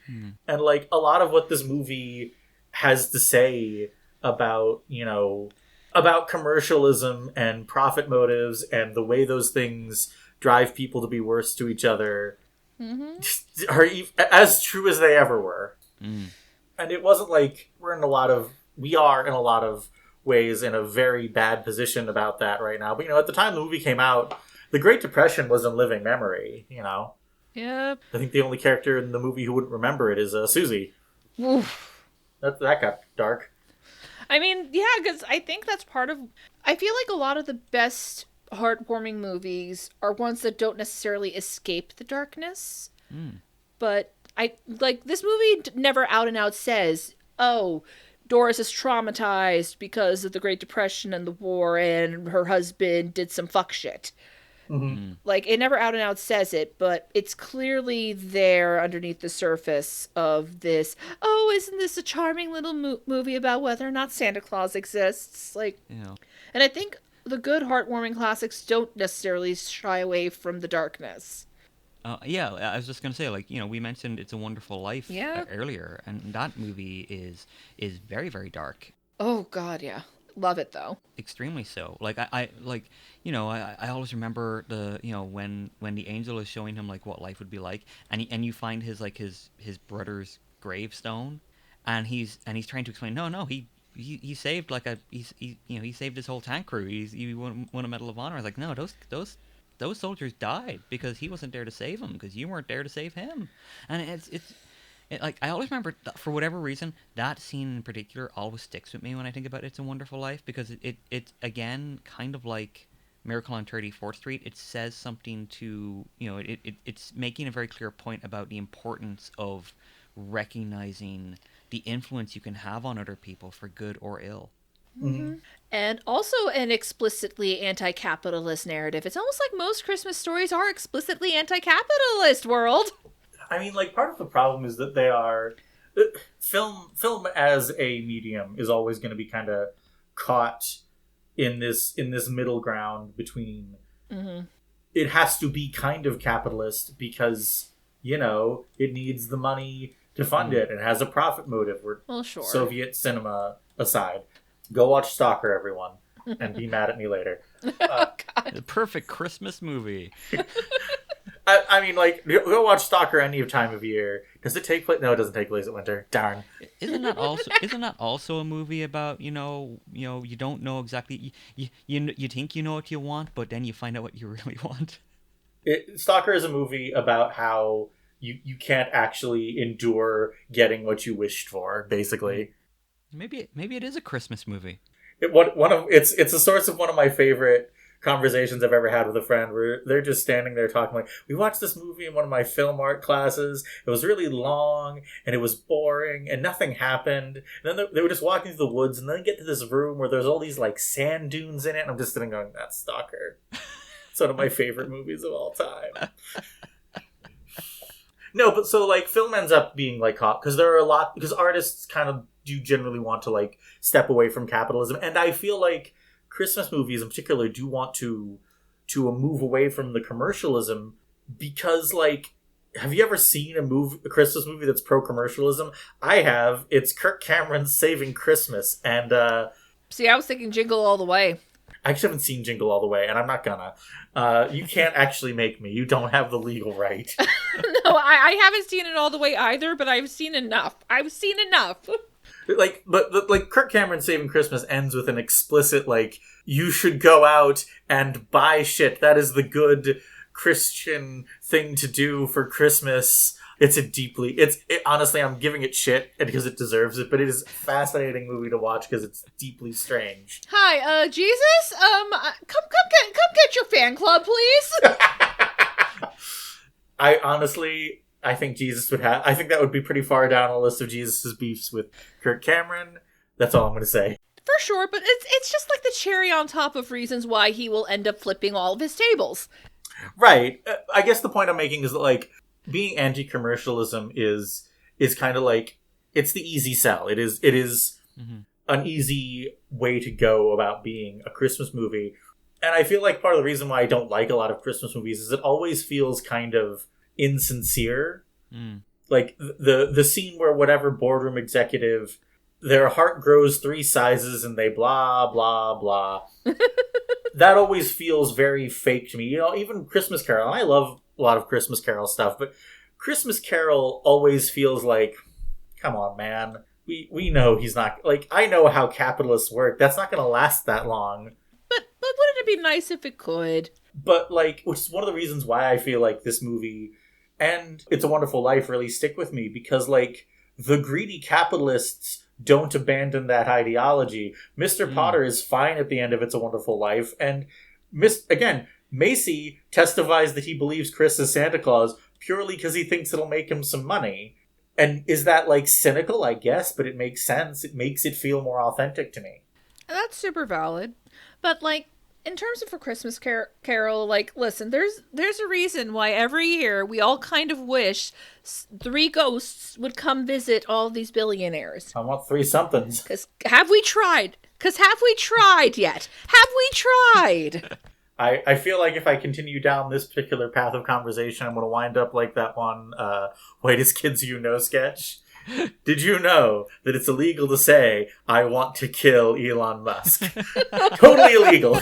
And, like, a lot of what this movie has to say about about commercialism and profit motives and the way those things drive people to be worse to each other are as true as they ever were. And it wasn't like we are in a lot of ways in a very bad position about that right now. But at the time the movie came out, the Great Depression was in living memory. Yep. I think the only character in the movie who wouldn't remember it is Susie. Oof. That got dark. I mean, yeah, because I think that's part of... I feel like a lot of the best heartwarming movies are ones that don't necessarily escape the darkness. But this movie never out and out says, oh, Doris is traumatized because of the Great Depression and the war, and her husband did some fuck shit. Like, it never out and out says it, but it's clearly there underneath the surface of this, oh, isn't this a charming little movie about whether or not Santa Claus exists? Like, and I think the good heartwarming classics don't necessarily shy away from the darkness. Yeah, I was just gonna say, like, we mentioned It's a Wonderful Life earlier, and that movie is very, very dark. Oh God, yeah. Love it though. Extremely so. Like, I always remember when the angel is showing him, like, what life would be like, and you find his brother's gravestone, and he's trying to explain, no, he he saved like he saved his whole tank crew. He won a Medal of Honor. I was like, no, those soldiers died because he wasn't there to save them, because you weren't there to save him. And like, I always remember for whatever reason that scene in particular always sticks with me when I think about It's a Wonderful Life, because it again, kind of like Miracle on 34th Street, it says something to, it's making a very clear point about the importance of recognizing the influence you can have on other people for good or ill. Mm-hmm. And also an explicitly anti-capitalist narrative. It's almost like most Christmas stories are explicitly anti-capitalist, world. I mean, like, part of the problem is that they are... Film as a medium is always going to be kind of caught in this middle ground between... Mm-hmm. It has to be kind of capitalist because, it needs the money to fund it. It has a profit motive. Well, sure. Soviet cinema aside. Go watch Stalker, everyone, and be mad at me later. The perfect Christmas movie. I mean, like, go watch Stalker any time of year. Does it take place? No, it doesn't take place at winter. Darn. Isn't that also a movie about, you don't know exactly, you think you know what you want, but then you find out what you really want? Stalker is a movie about how you can't actually endure getting what you wished for, basically. Maybe it is a Christmas movie. It's a source of one of my favorite conversations I've ever had with a friend, where they're just standing there talking like, we watched this movie in one of my film art classes. It was really long and it was boring and nothing happened. And then they were just walking through the woods, and then get to this room where there's all these like sand dunes in it. And I'm just sitting going, that's Stalker. It's one of my favorite movies of all time. No, but so like film ends up being like caught because artists kind of do generally want to like step away from capitalism, and I feel like Christmas movies in particular do want to move away from the commercialism, because like, have you ever seen a Christmas movie that's pro-commercialism? I have. It's Kirk Cameron's Saving Christmas, and see, I was thinking Jingle All the Way. I actually haven't seen Jingle All the Way, and I'm not gonna. You can't actually make me. You don't have the legal right. No, I haven't seen it all the way either, but I've seen enough. But Kirk Cameron's Saving Christmas ends with an explicit, like, you should go out and buy shit. That is the good Christian thing to do for Christmas. Honestly, I'm giving it shit because it deserves it, but it is a fascinating movie to watch because it's deeply strange. Hi, Jesus? Come get your fan club, please. I think I think that would be pretty far down a list of Jesus's beefs with Kirk Cameron. That's all I'm going to say. For sure, but it's just like the cherry on top of reasons why he will end up flipping all of his tables. Right. I guess the point I'm making is that, like, being anti-commercialism is kind of like, it's the easy sell. It is mm-hmm. an easy way to go about being a Christmas movie. And I feel like part of the reason why I don't like a lot of Christmas movies is it always feels kind of insincere. Like the scene where whatever boardroom executive, their heart grows 3 sizes and they blah blah blah. That always feels very fake to me. Even Christmas Carol, I love a lot of Christmas Carol stuff, but Christmas Carol always feels like, come on, man. We know he's not, like, I know how capitalists work. That's not going to last that long. But wouldn't it be nice if it could? But, like, which is one of the reasons why I feel like this movie and It's a Wonderful Life really stick with me, because, like, the greedy capitalists don't abandon that ideology. Mr. Potter is fine at the end of It's a Wonderful Life, and Macy testifies that he believes Chris is Santa Claus purely because he thinks it'll make him some money. And is that, like, cynical? I guess, but it makes sense. It makes it feel more authentic to me. That's super valid. But, like, in terms of A Christmas Carol, like, listen, there's a reason why every year we all kind of wish 3 ghosts would come visit all these billionaires. I want 3 somethings. Because have we tried yet? Have we tried? I feel like if I continue down this particular path of conversation, I'm going to wind up like that one Whitest Kids You Know sketch. Did you know that it's illegal to say, I want to kill Elon Musk? Totally illegal.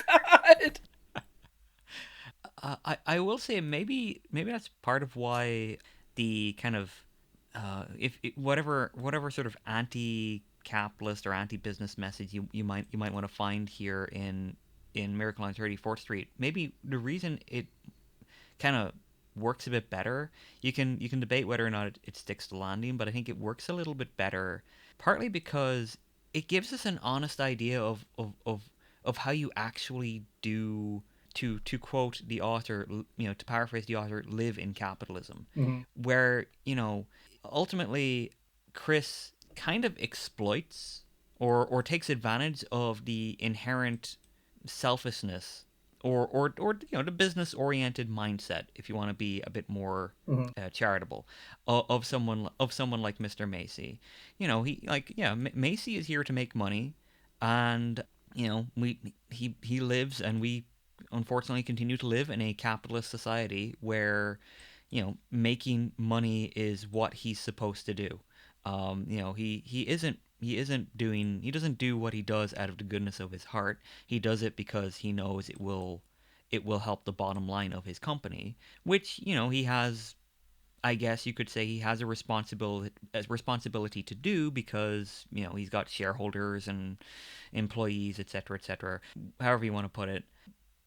God. I will say maybe that's part of why the kind of whatever sort of capitalist or anti-business message you might want to find here in Miracle on 34th Street. Maybe the reason it kind of works a bit better, you can debate whether or not it sticks to landing, but I think it works a little bit better, partly because it gives us an honest idea of how you actually do, to quote the author, to paraphrase the author, live in capitalism, where, ultimately Chris kind of exploits or takes advantage of the inherent selfishness or the business oriented mindset, if you want to be a bit more charitable, of someone like Mr. Macy. Macy is here to make money, and he lives, and we unfortunately continue to live in a capitalist society where making money is what he's supposed to do. He doesn't do what he does out of the goodness of his heart. He does it because he knows it will help the bottom line of his company, which he has, I guess you could say, he has a responsibility to do, because he's got shareholders and employees, etc., however you want to put it.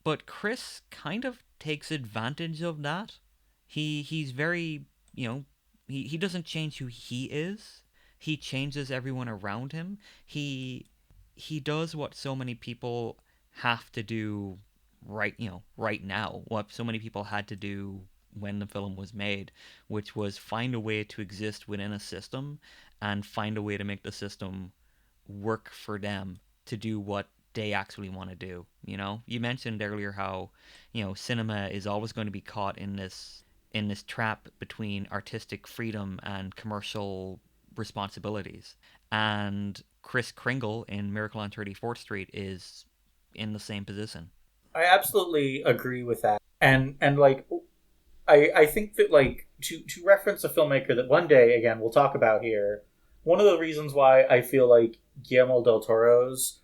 But Chris kind of takes advantage of that. He's very, he doesn't change who he is. He changes everyone around him. He does what so many people have to do right now, what so many people had to do when the film was made, which was find a way to exist within a system and find a way to make the system work for them to do what they actually want to do. You mentioned earlier how cinema is always going to be caught in this trap between artistic freedom and commercial responsibilities, and Chris Kringle in Miracle on 34th Street is in the same position. I absolutely agree with that, and like I think that, like, to reference a filmmaker that one day again we'll talk about here, one of the reasons why I feel like Guillermo del Toro's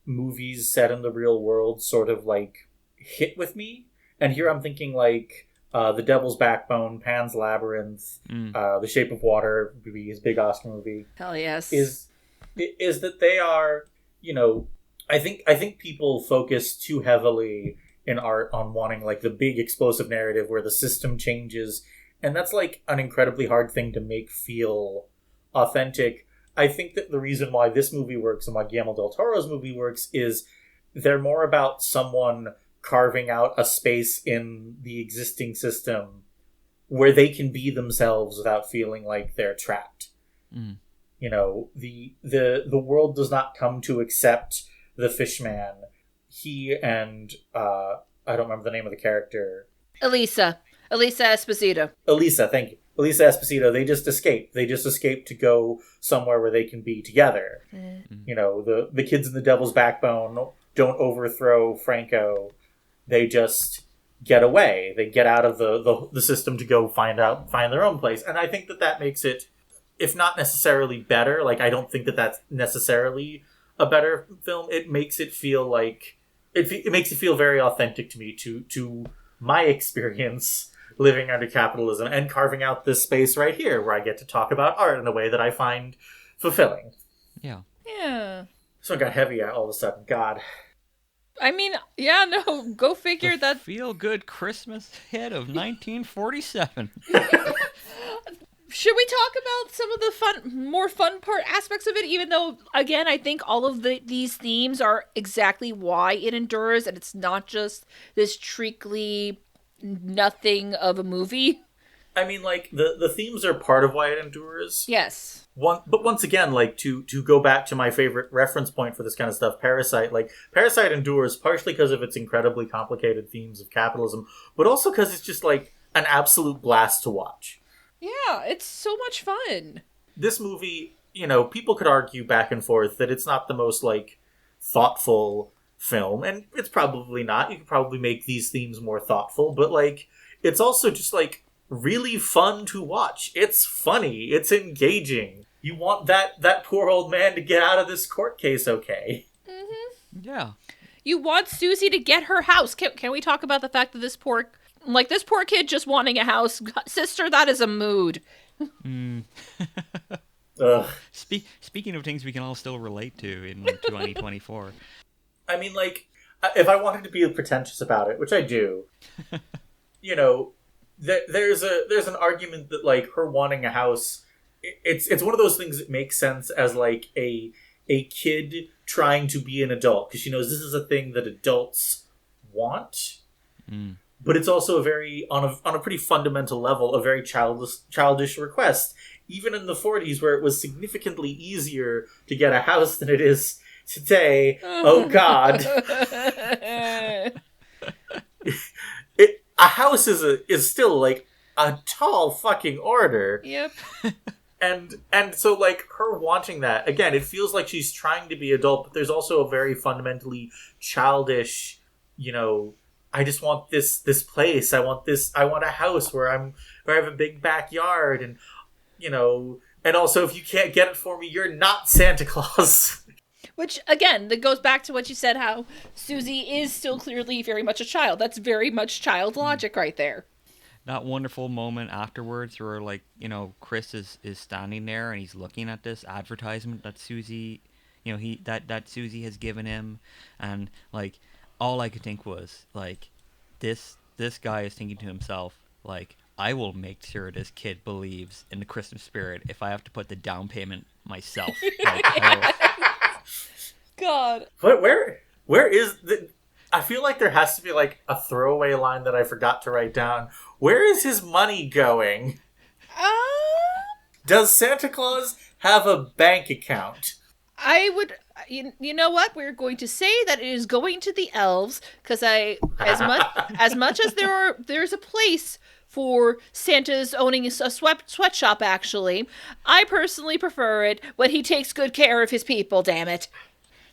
movies set in the real world sort of like hit with me, and here I'm thinking like The Devil's Backbone, Pan's Labyrinth, The Shape of Water, his big Oscar movie. Hell yes. Is that they are, I think people focus too heavily in art on wanting like the big explosive narrative where the system changes, and that's like an incredibly hard thing to make feel authentic. I think that the reason why this movie works and why Guillermo del Toro's movie works is they're more about someone carving out a space in the existing system where they can be themselves without feeling like they're trapped. The world does not come to accept the Fishman. He and I don't remember the name of the character. Elisa Esposito. Elisa, thank you. Elisa Esposito, they just escape. They just escape to go somewhere where they can be together. The kids in The Devil's Backbone don't overthrow Franco. They just get away. They get out of the system to go find their own place. And I think that makes it, if not necessarily better, like I don't think that that's necessarily a better film. It makes it feel like it makes it feel very authentic to me, to my experience living under capitalism and carving out this space right here where I get to talk about art in a way that I find fulfilling. Yeah. So it got heavy all of a sudden. God. I mean, yeah, no, go figure that. Feel-good Christmas hit of 1947. Should we talk about some of the more fun aspects of it? Even though, again, I think all of these themes are exactly why it endures, and it's not just this treacly nothing of a movie. I mean, like, the themes are part of why it endures. Yes. But once again, like, to go back to my favorite reference point for this kind of stuff, Parasite. Like, Parasite endures partially because of its incredibly complicated themes of capitalism, but also because it's just, like, an absolute blast to watch. Yeah, it's so much fun. This movie, people could argue back and forth that it's not the most, like, thoughtful film, and it's probably not. You could probably make these themes more thoughtful, but, like, it's also just, like, really fun to watch. It's funny. It's engaging. You want that poor old man to get out of this court case okay. Mm-hmm. Yeah. You want Susie to get her house. Can we talk about the fact that this poor kid just wanting a house? Sister, that is a mood. Ugh. Speaking of things we can all still relate to in 2024. I mean, like, if I wanted to be pretentious about it, which I do, you know, there's an argument that, like, her wanting a house, it's one of those things that makes sense as, like, a kid trying to be an adult, because she knows this is a thing that adults want. Mm. But it's also a very, on a pretty fundamental level, a very childish request. Even in the 40s, where it was significantly easier to get a house than it is today. Oh, God. A house is still, like, a tall fucking order. Yep. And so, like, her wanting that, again, it feels like she's trying to be adult, but there's also a very fundamentally childish, I just want this place. I want a house where I have a big backyard, and and also, if you can't get it for me, you're not Santa Claus. Which, again, that goes back to what you said, how Susie is still clearly very much a child. That's very much child logic right there. That wonderful moment afterwards where, like, Chris is standing there and he's looking at this advertisement that Susie, that Susie has given him, and, like, all I could think was, like, this guy is thinking to himself, like, I will make sure this kid believes in the Christmas spirit if I have to put the down payment myself. Like, God. But where is the... I feel like there has to be, like, a throwaway line that I forgot to write down. Where is his money going? Does Santa Claus have a bank account? I would... You know what? We're going to say that it is going to the elves, because as much as there's a place for Santa's owning a sweatshop, actually, I personally prefer it when he takes good care of his people, damn it.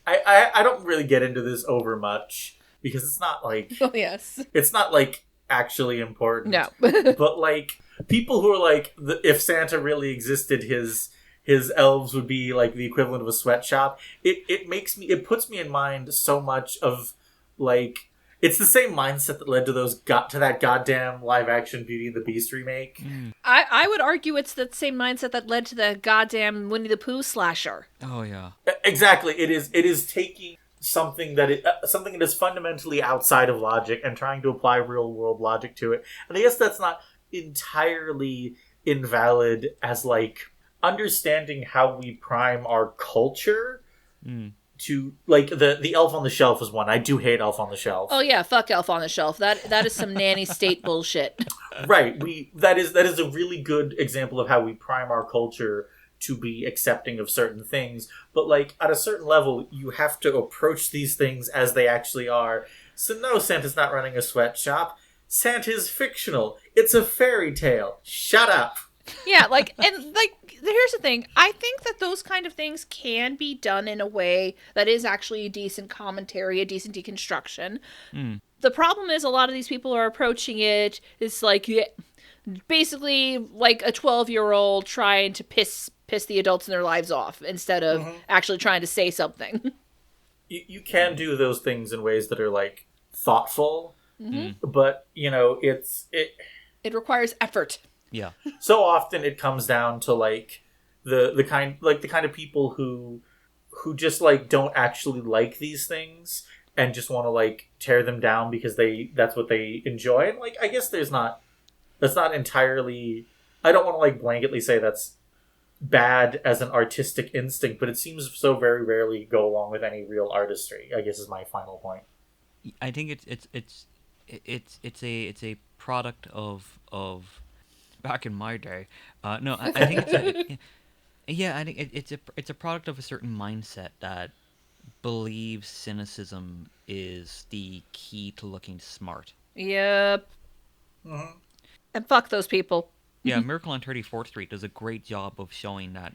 I don't really get into this over much, because it's not, like... Oh, yes. It's not, like, actually important. No. But, like, people who are like, if Santa really existed, his elves would be, like, the equivalent of a sweatshop. It puts me in mind so much of, like... It's the same mindset that led to that goddamn live-action Beauty and the Beast remake. I would argue it's that same mindset that led to the goddamn Winnie the Pooh slasher. oh yeah. Exactly. It is taking something that is fundamentally outside of logic and trying to apply real-world logic to it. And I guess that's not entirely invalid as, like, understanding how we prime our culture to, like, the Elf on the Shelf is one. I do hate Elf on the Shelf. Oh yeah, fuck Elf on the Shelf. That is some nanny state bullshit. Right. That is a really good example of how we prime our culture to be accepting of certain things. But, like, at a certain level, you have to approach these things as they actually are. So no, Santa's not running a sweatshop. Santa's fictional. It's a fairy tale. Shut up. Yeah, here's the thing. I think that those kind of things can be done in a way that is actually a decent commentary, a decent deconstruction. The problem is a lot of these people are approaching it, it's like, basically like a 12-year-old trying to piss the adults in their lives off instead of actually trying to say something. You can do those things in ways that are, like, thoughtful, but, It requires effort. Yeah. So often it comes down to, like, the kind of people who just, like, don't actually like these things and just want to, like, tear them down because that's what they enjoy. And, like, I guess that's not entirely, I don't want to, like, blanketly say that's bad as an artistic instinct, but it seems so very rarely go along with any real artistry, I guess, is my final point. I think it's a product of back in my day. No, I think I think it's a product of a certain mindset that believes cynicism is the key to looking smart. Yep. And fuck those people. Yeah, Miracle on 34th Street does a great job of showing that,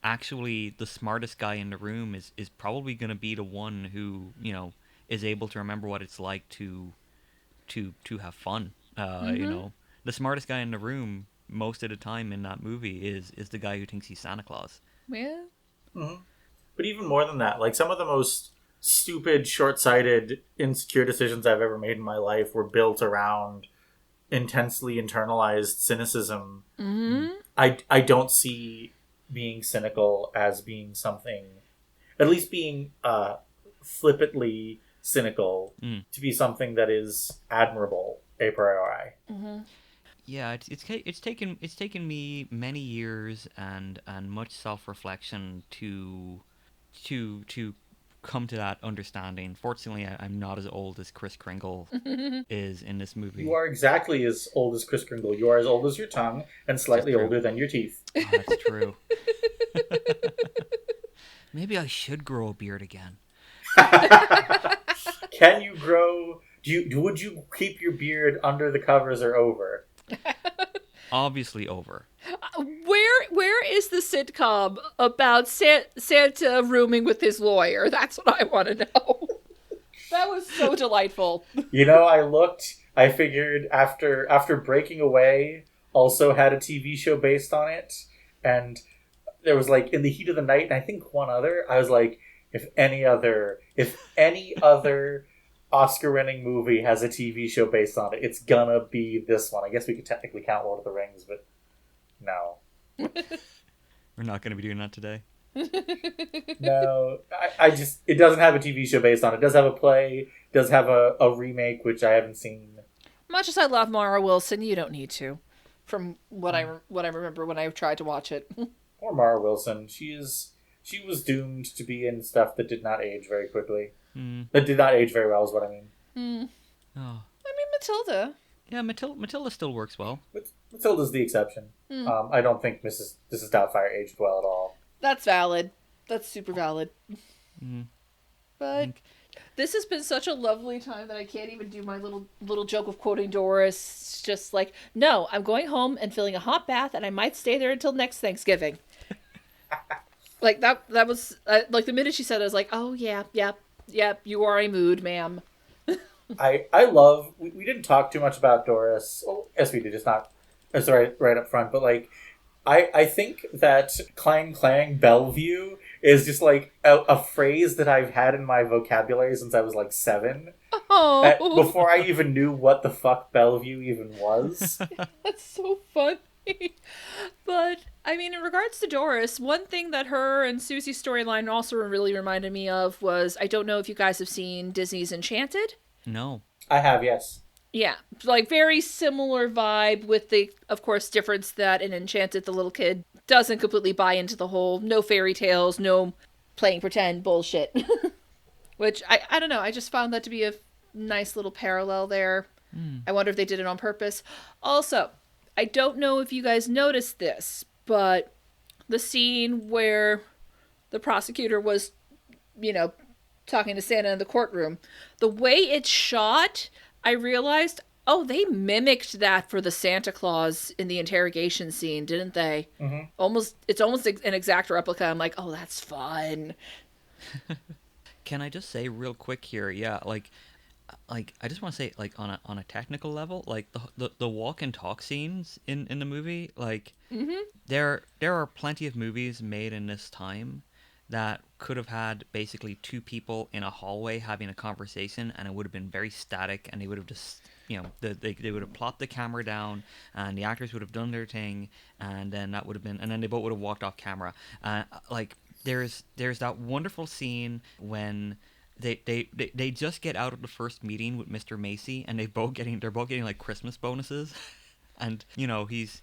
actually the smartest guy in the room is probably going to be the one who, is able to remember what it's like to have fun. The smartest guy in the room most of the time in that movie is the guy who thinks he's Santa Claus. Yeah. But even more than that, like, some of the most stupid, short-sighted, insecure decisions I've ever made in my life were built around intensely internalized cynicism. I don't see being cynical as being something, at least being flippantly cynical, to be something that is admirable a priori. Mm-hmm. Yeah, it's taken me many years and much self reflection to come to that understanding. Fortunately, I'm not as old as Kris Kringle is in this You movie. are exactly as old as Kris Kringle. You are as old as your tongue and This is slightly true. older than your teeth. Oh, that's true. Maybe I should grow a beard again. Can you grow? Would you keep your beard under the covers or over? Obviously over. Where is the sitcom about Santa rooming with his lawyer? That's what I want to know. That was so delightful. You know, I looked. I figured after Breaking Away also had a TV show based on it, and there was like In the Heat of the Night, and I think one other. I was like, if any other Oscar-winning movie has a TV show based on it, it's gonna be this one. I guess we could technically count Lord of the Rings, but no. We're not going to be doing that today. No, I just, it doesn't have a TV show based on it. It does have a play, it does have a remake, which I haven't seen. Much as I love Mara Wilson, you don't need to. From what I remember when I tried to watch it. Or Mara Wilson. She was doomed to be in stuff that did not age very quickly. That did not age very well, is what I mean. Oh. I mean, Matilda. Yeah, Matilda still works well. But Matilda's the exception. I don't think Mrs. Doubtfire aged well at all. That's valid. That's super valid. Mm. But this has been such a lovely time that I can't even do my little joke of quoting Doris. It's just like, no, I'm going home and filling a hot bath, and I might stay there until next Thanksgiving. Like that was like the minute she said it, I was like, oh yeah, you are a mood, ma'am. I love. We didn't talk too much about Doris. Well, yes, we did. Just not. It's right up front. But like, I think that clang clang Bellevue is just like a phrase that I've had in my vocabulary since I was like 7. Oh, Before I even knew what the fuck Bellevue even was. that's so funny. But I mean, in regards to Doris, one thing that her and Susie's storyline also really reminded me of was, I don't know if you guys have seen Disney's Enchanted. No. I have, yes. Yeah, like very similar vibe with the, of course, difference that in Enchanted the little kid doesn't completely buy into the whole no fairy tales, no playing pretend bullshit. Which, I don't know, I just found that to be a nice little parallel there. I wonder if they did it on purpose. Also, I don't know if you guys noticed this, but the scene where the prosecutor was, talking to Santa in the courtroom, the way it's shot, I realized, oh, they mimicked that for the Santa Claus in the interrogation scene, didn't they? Mm-hmm. It's almost an exact replica. I'm like, oh, that's fun. Can I just say real quick here? Yeah, like I just want to say, like, on a technical level, like the walk and talk scenes in the movie, like there are plenty of movies made in this time that could have had basically 2 people in a hallway having a conversation, and it would have been very static, and they would have just, they would have plopped the camera down, and the actors would have done their thing, and then that would have been, and then they both would have walked off camera. Like there's that wonderful scene when they just get out of the first meeting with Mr. Macy, and they're both getting like Christmas bonuses, and he's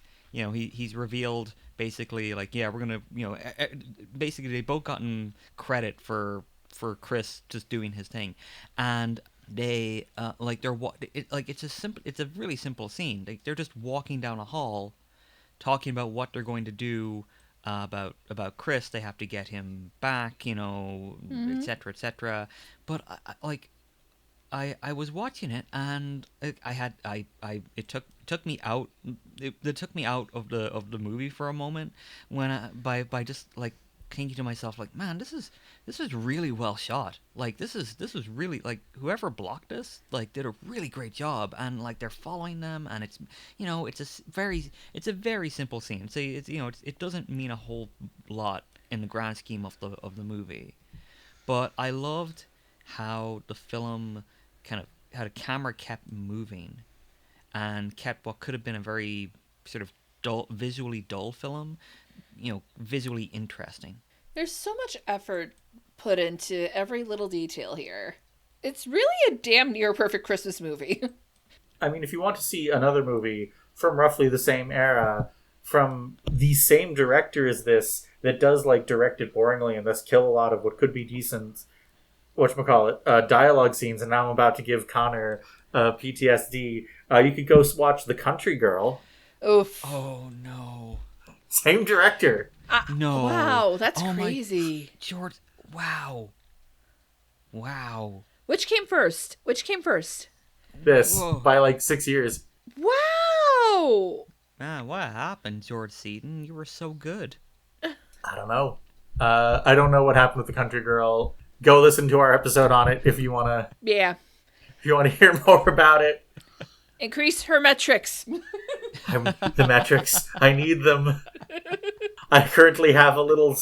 revealed basically, like, yeah, we're gonna, basically they both gotten credit for Chris just doing his thing, and they it's a really simple scene. They're just walking down a hall, talking about what they're going to do about Chris. They have to get him back, etc., etc. But I was watching it, and it took me out. It took me out of the movie for a moment when by just like thinking to myself, like, man, this is really well shot. Like this was really, like, whoever blocked this, like, did a really great job, and like they're following them, and it's it's a very simple scene. So it doesn't mean a whole lot in the grand scheme of the movie, but I loved how the film how the camera kept moving and kept what could have been a very sort of visually dull film visually interesting. There's so much effort put into every little detail here. It's really a damn near perfect Christmas movie. I mean, if you want to see another movie from roughly the same era, from the same director as this, that does like direct it boringly and thus kill a lot of what could be decent, whatchamacallit, dialogue scenes, and now I'm about to give Connor PTSD, you could go watch The Country Girl. Oof. Oh no. Same director. No. Wow, that's Oh crazy. George, wow. Wow. Which came first? This, Whoa. by like 6 years. Wow! Man, what happened, George Seaton? You were so good. I don't know. I don't know what happened with The Country Girl. Go listen to our episode on it if you wanna hear more about it. Increase her metrics. The metrics. I need them. I currently have a little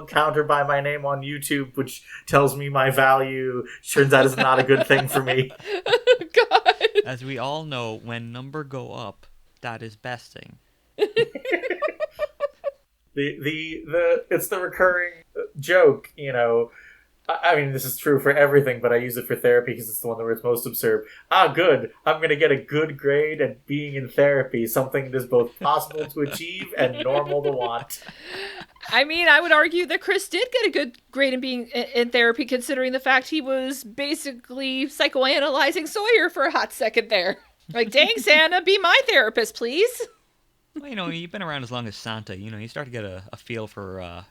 counter by my name on YouTube, which tells me my value. Turns out is not a good thing for me. God. As we all know, when number go up, that is besting. It's the recurring joke, I mean, this is true for everything, but I use it for therapy because it's the one where it's most absurd. Good. I'm going to get a good grade at being in therapy, something that is both possible to achieve and normal to want. I mean, I would argue that Chris did get a good grade in being in therapy, considering the fact he was basically psychoanalyzing Sawyer for a hot second there. Like, dang, Santa, be my therapist, please. Well, you've been around as long as Santa. You start to get a feel for,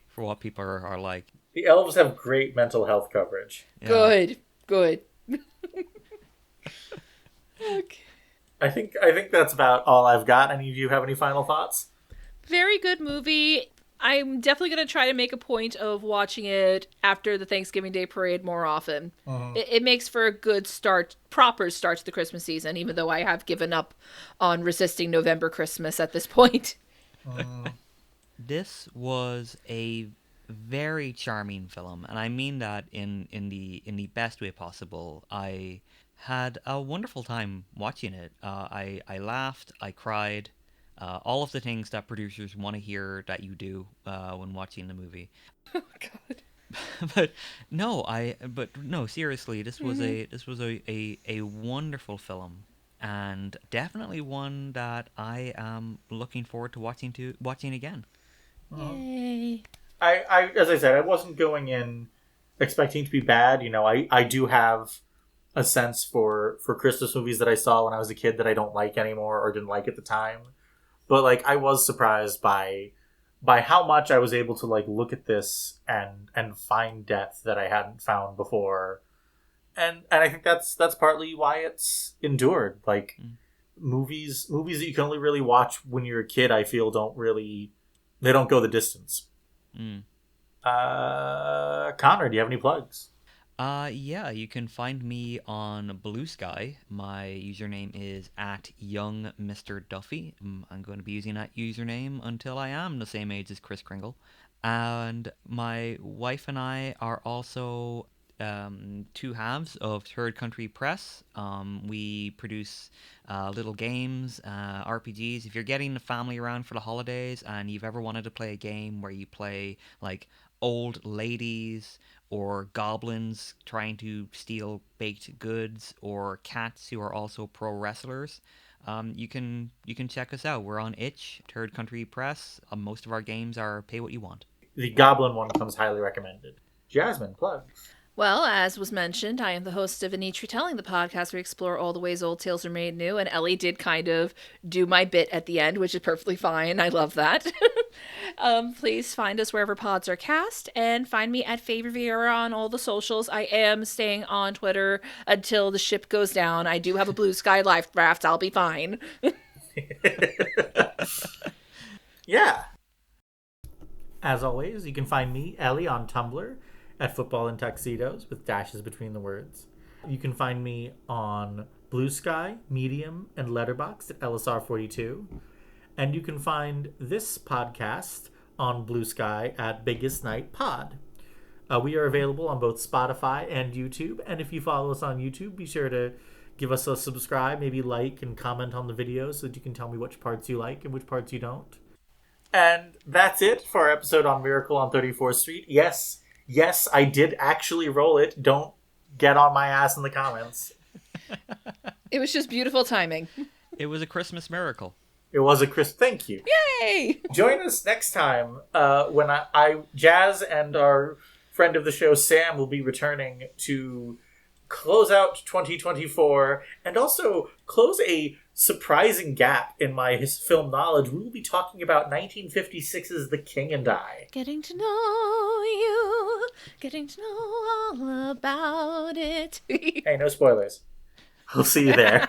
for what people are like. The elves have great mental health coverage. Yeah. Good. Okay. I think that's about all I've got. Any of you have any final thoughts? Very good movie. I'm definitely going to try to make a point of watching it after the Thanksgiving Day parade more often. Mm-hmm. It makes for a good proper start to the Christmas season, even though I have given up on resisting November Christmas at this point. This was a very charming film, and I mean that in the best way possible. I had a wonderful time watching it. I laughed, I cried, all of the things that producers want to hear that you do when watching the movie. Oh God. but no, seriously, this was a wonderful film, and definitely one that I am looking forward to watching again. Yay. I as I said, I wasn't going in expecting to be bad. I do have a sense for Christmas movies that I saw when I was a kid that I don't like anymore or didn't like at the time. But like, I was surprised by how much I was able to like look at this and find depth that I hadn't found before. And I think that's partly why it's endured. Like movies that you can only really watch when you're a kid, I feel don't go the distance. Connor, do you have any plugs? Yeah, you can find me on Blue Sky. My username is @YoungMrDuffy. I'm going to be using that username until I am the same age as Kris Kringle. And my wife and I are also two halves of Third Country Press. We produce little games, RPGs. If you're getting the family around for the holidays and you've ever wanted to play a game where you play like old ladies or goblins trying to steal baked goods or cats who are also pro wrestlers, you can check us out. We're on Itch, Third Country Press. Most of our games are pay what you want. The Goblin one comes highly recommended. Jasmine, plugs. Well, as was mentioned, I am the host of A Neat Retelling, the podcast where we explore all the ways old tales are made new, and Ellie did kind of do my bit at the end, which is perfectly fine. I love that. Please find us wherever pods are cast, and find me at Favor Vieira on all the socials. I am staying on Twitter until the ship goes down. I do have a Blue Sky life draft. I'll be fine. Yeah. As always, you can find me, Ellie, on Tumblr at Football in Tuxedos with dashes between the words. You can find me on Blue Sky, Medium, and Letterboxd at LSR42. And you can find this podcast on Blue Sky at Biggest Night Pod. We are available on both Spotify and YouTube. And if you follow us on YouTube, be sure to give us a subscribe, maybe like and comment on the videos so that you can tell me which parts you like and which parts you don't. And that's it for our episode on Miracle on 34th Street. Yes, I did actually roll it. Don't get on my ass in the comments. It was just beautiful timing. It was a Christmas miracle. It was a Chris. Thank you. Yay! Join us next time when I Jazz and our friend of the show Sam will be returning to close out 2024 and also close a surprising gap in my film knowledge. We will be talking about 1956's The King and I. Getting to know you, getting to know all about it. Hey, no spoilers. We'll see you there.